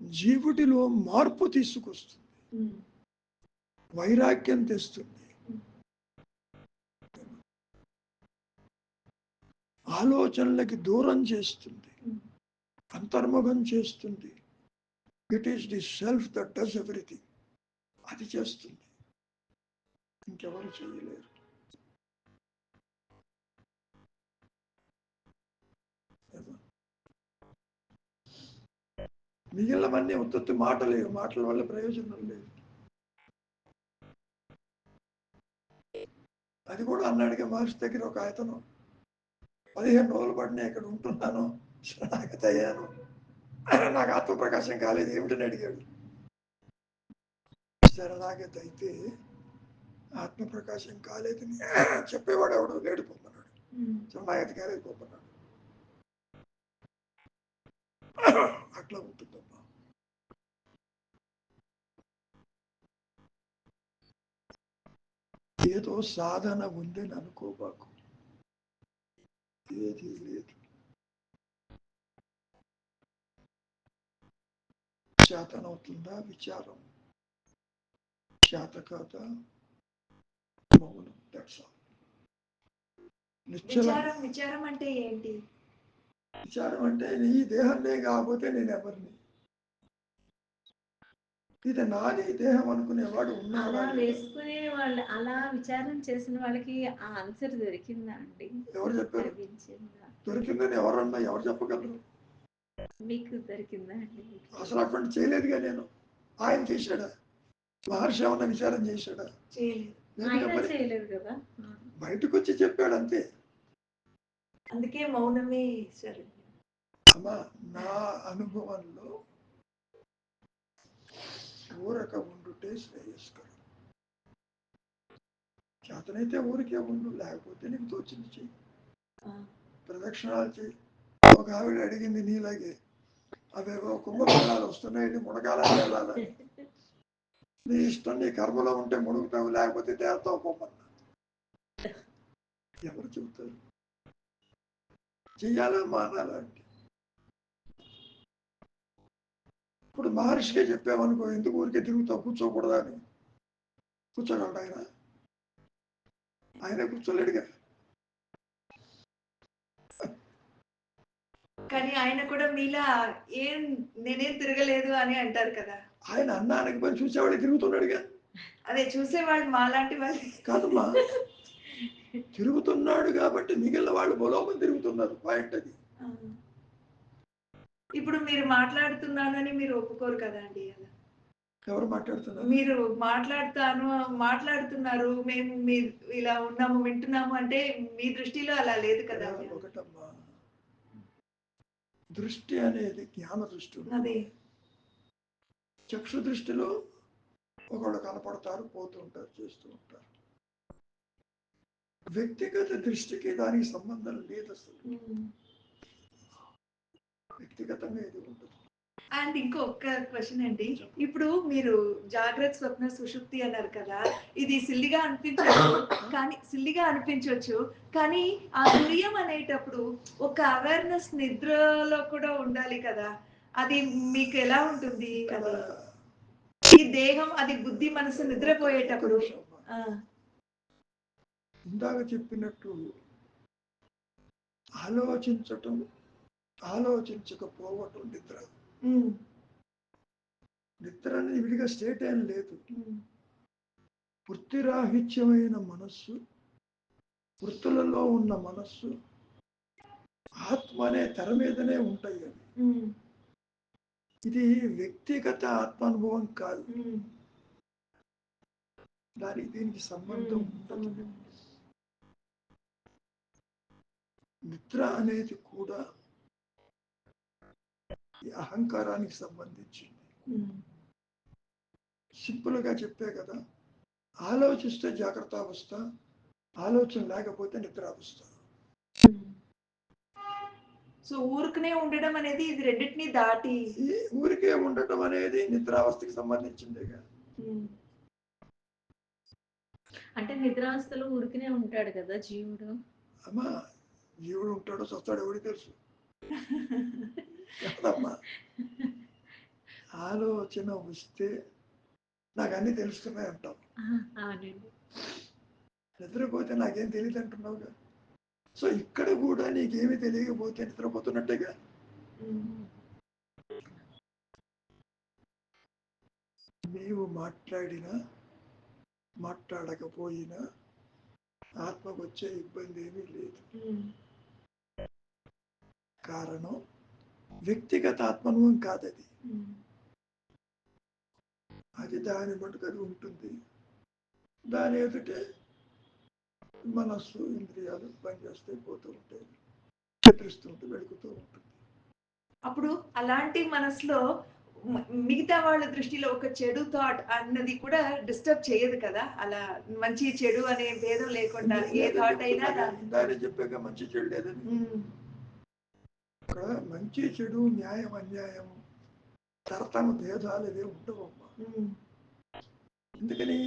జీవుడిలో మార్పు తీసుకొస్తుంది, ఉమ్. వైరాగ్యం తెస్తుంది, ఆలోచనలకి దూరం చేస్తుంది, ఉమ్. అంతర్ముఖం చేస్తుంది. It is the self that does everything. అది చేస్తుంది, ఇంకెవరు చేయలేరు. మిగిలినవన్నీ ఉత్పత్తి మాటలేవు, మాటల వల్ల ప్రయోజనం లేదు. అది కూడా అన్నాడుగా మహర్షి దగ్గర ఒక ఆయతను, 15 రోజులు పడినా ఇక్కడ ఉంటున్నాను, శరణాగతి అయ్యాను, నాకు ఆత్మప్రకాశం కాలేదు ఏమిటని అడిగాడు. శరణాగతి అయితే ఆత్మప్రకాశం కాలేదని చెప్పేవాడు ఎవడు లేడు, పొమ్మన్నాడు. శరణాగతి కాలేదు, పొమ్మన్నాడు. అట్లా ఉంటుందమ్మా. ఏదో సాధన ఉందని అనుకోబాకు, ఏది లేదు. చేతనవుతుందా విచారం, చేత కాదా మౌనం. That's all. నిశ్చల విచారం. విచారం అంటే ఏంటి? విచారం అంటే నీ దేహంలో కాకపోతే నేను ఎవరిని, ఇది నాది దేహం అనుకునేవాడు అలా ఉన్నాడా? వేసుకునే వాళ్ళు, అలా విచారం చేసిన వాళ్ళకి ఆ ఆన్సర్ దొరికిందా అండి? ఎవరు చెప్పారు? లభించిందా? దొరికిందని ఎవరన్నా ఎవరు చెప్పగలరు? మీకు దొరికిందా అండి? అసలు అటువంటి చేయలేదుగా నేను. ఆయన చేశాడా? మహర్షి ఏమన్నా విచారం చేశాడా? చేయలేదు. లేదుగా ఆయన మరి. చేయలేదు కదా. బయటకు వచ్చి చెప్పాడు అంతే. అందుకే మౌనమే శరణ్యం. అమ్మా, నా అనుభవంలో ఊరక ఉండుటే శ్రేయస్కరం. చేతనైతే ఊరికే ఉండు, లేకపోతే నీకు తోచింది చెయ్యి. ఆ. ప్రదక్షిణాలు చెయ్యి. ఒక ఆవిడ అడిగింది నీలాగే, అవేవో కుంభమేళాలు వస్తున్నాయి, మునగాలని వెళ్ళాలని. నీ ఇష్టం, నీ కర్మలో ఉంటే మునుగుతావు, లేకపోతే తేలుతావు పొమ్మన్నా. ఎవరు చెబుతారు? చెయ్యాలా మానాలా అంటే. ఇప్పుడు మహర్షికే చెప్పామనుకో, ఎందుకు ఊరికే తిరుగుతావు, కూర్చోకూడదా అని. కూర్చోగలడు ఆయన? ఆయనే కూర్చోలేడుగా. కానీ ఆయన కూడా మీలా ఏం నేనేం తిరగలేదు అని అంటారు కదా! ఆయన అన్నానికి పని చూసేవాళ్ళు తిరుగుతున్నాడుగా. అదే చూసేవాళ్ళు మాలాంటి వాళ్ళు కాదమ్మా, తిరుగుతున్నాడు కాబట్టి మిగిలిన వాళ్ళు బలోపం తిరుగుతున్నారు. పాయింట్ అది. ఆ! ఇప్పుడు మీరు మాట్లాడుతున్నానని మీరు ఒప్పుకోరు కదండీ అలా. ఎవరు మాట్లాడుతున్నారు? మీరు మాట్లాడుతున్నారు. మేము ఇలా ఉన్నాము, వింటున్నాము అంటే మీ దృష్టిలో అలా లేదు కదా! ఒకటమ్మా, దృష్టి అనేది జ్ఞాన దృష్టి ఉంటుంది. అదే. చక్షు దృష్టిలో ఒకళ్ళు కనపడతారు, పోతూ ఉంటారు, చేస్తూ ఉంటారు. వ్యక్తిగత దృష్టికి దానికి సంబంధం లేదు అసలు. వ్యక్తిగతంగా ఇది ఉంటుంది. అండ్ ఇంకొక క్వశ్చన్ అండి. ఇప్పుడు మీరు జాగ్రత్త, స్వప్న, సుషుప్తి అన్నారు కదా! ఇది సిల్లిగా అనిపించొచ్చు. కానీ ఆ తురియం అనేటప్పుడు ఒక అవేర్‌నెస్ నిద్రలో కూడా ఉండాలి కదా! అది మీకు ఎలా ఉంటుంది? ఇక్కడ అది ఈ దేహం, అది బుద్ధి, మనసు నిద్రపోయేటప్పుడు. ఒక నిమిషం అమ్మా. ఆ! ఇందాక చెప్పినట్టు ఆలోచించటం, ఆలోచించకపోవటం నిద్ర. హ్మ్. నిద్ర అనేది విడిగా స్టేట్ ఏం లేదు. హ్మ్. వృత్తిరాహిత్యమైన మనస్సు, వృత్తులలో ఉన్న మనస్సు, ఆత్మ అనే తెర మీదనే ఉంటాయి అవి. హ్మ్. ఇది వ్యక్తిగత ఆత్మానుభవం కాదు. హ్మ్. దానికి దీనికి సంబంధం ఉండదు. సంబంధం. నిద్ర అనేది కూడా ఈ అహంకారానికి సంబంధించింది. హ్మ్. సింపుల్ గా చెప్పే కదా, ఆలోచిస్తే జాగ్రత్త అవస్థ, ఆలోచన లేకపోతే నిద్రావస్థ. సో ఊరుకునే ఉండడం అనేది ఇది రెండిటిని దాటి. ఈ ఊరికే ఉండటం అనేది నిద్రావస్థకి సంబంధించిందిగా. అంటే నిద్రావస్థలో ఊరికనే ఉంటాడు కదా జీవుడు. అమ్మా, జీవుడు ఉంటాడో చస్తాడో ఎవరికి తెలుసు? కాదమ్మా, ఆలోచన వస్తే నాకు అన్ని తెలుస్తున్నాయి అంటాం. అవునండి. నిద్రపోతే నాకేం తెలియదు అంటున్నావుగా. సో ఇక్కడ కూడా నీకేమి తెలియకపోతే నిద్రపోతున్నట్టేగా. నీవు మాట్లాడినా మాట్లాడకపోయినా ఆత్మకు వచ్చే ఇబ్బంది ఏమీ లేదు. కారణం వ్యక్తిగత ఆత్మనుభవం కాదది. అది దాని మటుకు అది ఉంటుంది. దాని ఎదుటే మనస్సు, ఇంద్రియాలు పనిచేస్తే పోతూ ఉంటాయి, చతురిస్తుంటే వెళుకుతూ ఉంటుంది. అప్పుడు అలాంటి మనసులో మిగతా వాళ్ళ దృష్టిలో ఒక చెడు థాట్ అన్నది కూడా డిస్టర్బ్ చేయదు కదా? అలా మంచి చెడు అనే భేదం లేకుండా ఏ థాట్ అయినా దాని చెప్పాక మంచి చెడు లేదని. ఇక్కడ మంచి చెడు, న్యాయం అన్యాయం, తరతమ భేదాలు ఇవే ఉండవమ్మా. ఎందుకని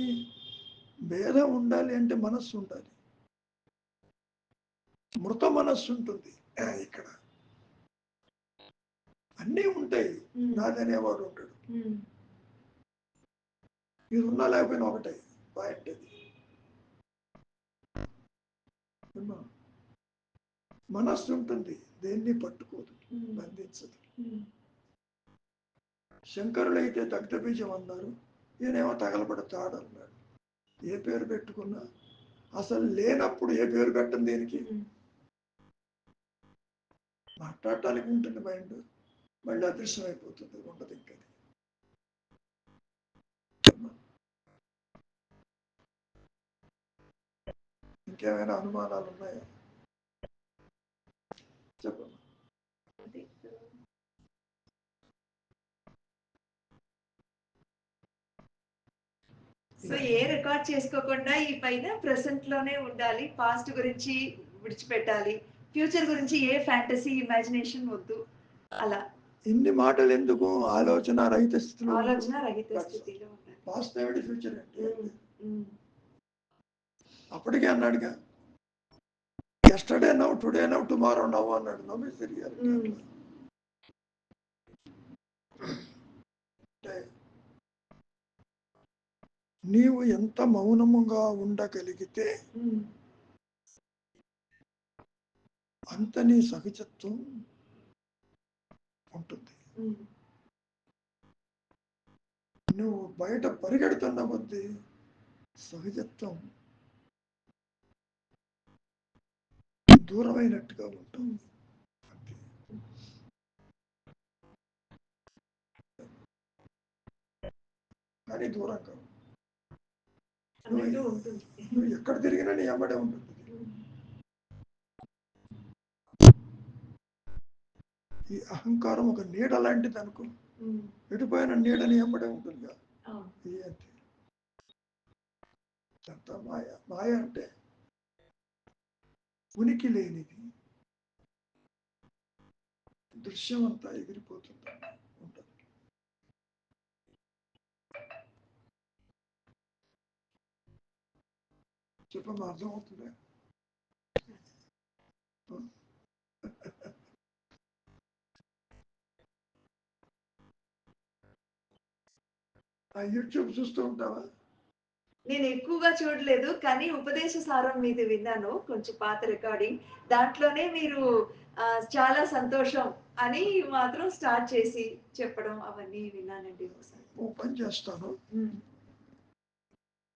భేదం ఉండాలి అంటే మనస్సు ఉండాలి. మృత మనస్సు ఉంటుంది ఇక్కడ. అన్నీ ఉంటాయి, నాదనేవాడు ఉంటాడు. ఇది ఉన్నా లేకపోయినా ఒకటే పాయింట్ అది. మనస్సు ఉంటుంది, దేన్ని పట్టుకోదు, బంధించదు. శంకరులైతే దగ్ధ బీజం అన్నారు, ఈయనేమో తగలబడతాడు అన్నాడు. ఏ పేరు పెట్టుకున్నా అసలు లేనప్పుడు ఏ పేరు పెట్టం దేనికి? మాట్లాడటానికి ఉంటుంది మైండ్, మళ్ళీ అదృశ్యం అయిపోతుంది, ఉండదు ఇంకది. ఇంకేమైనా అనుమానాలు ఉన్నాయా? చెప్పమ్మా. సో ఏ రికార్డ్ చేసుకోకుండా ఈ పైన ప్రెసెంట్ లోనే ఉండాలి. పాస్ట్ గురించి విడిచిపెట్టాలి. ఫ్యూచర్ గురించి ఏ ఫ్యాంటసీ, ఇమాజినేషన్ వద్దు. అలా ఇన్ని మాటలు ఎందుకు? ఆలోచన రహిత స్థితిలో ఉండాలి. పాస్ట్ ఏమిటి, ఫ్యూచర్ ఏంటి? అప్పటికే అన్నాడుగా, yesterday now, today now, tomorrow now అన్నాడు. నవ్వే తిరిగారు. నీవు ఎంత మౌనముగా ఉండగలిగితే హ్మ్. అంత నీ సహజత్వం ఉంటుంది. హ్మ్. నువ్వు బయట పరిగెడుతున్న కొద్దీ సహజత్వం దూరమైనట్టుగా ఉంటుంది. అంతే. కానీ దూరం కాదు. అన్నట్టు ఉంటుంది. నువ్వు ఎక్కడ తిరిగినా నీ అమ్మడే ఉంటుంది. ఈ అహంకారం ఒక నీడ లాంటిది అనుకో. హ్మ్. ఎటుపోయిన నీడ నీ అమ్మడే ఉంటుంది కదా. అవును. ఇది అంతే. అంతా మాయ. మాయ అంటే ఉనికి లేనిది. దృశ్యం అంతా ఎగిరిపోతుంది, ఉంటుంది. చెప్పమ్మా, అర్థమవుతుందా? ఆ యూట్యూబ్ చూస్తూ ఉంటావా? నేను ఎక్కువగా చూడలేదు. కానీ ఉపదేశ సారం మీది విన్నాను. కొంచెం పాత రికార్డింగ్. దాంట్లోనే మీరు చాలా సంతోషం అని మాత్రం స్టార్ట్ చేసి చెప్పడం అవన్నీ విన్నానండి ఒకసారి. ఓ పని చేస్తాను. హ్మ్.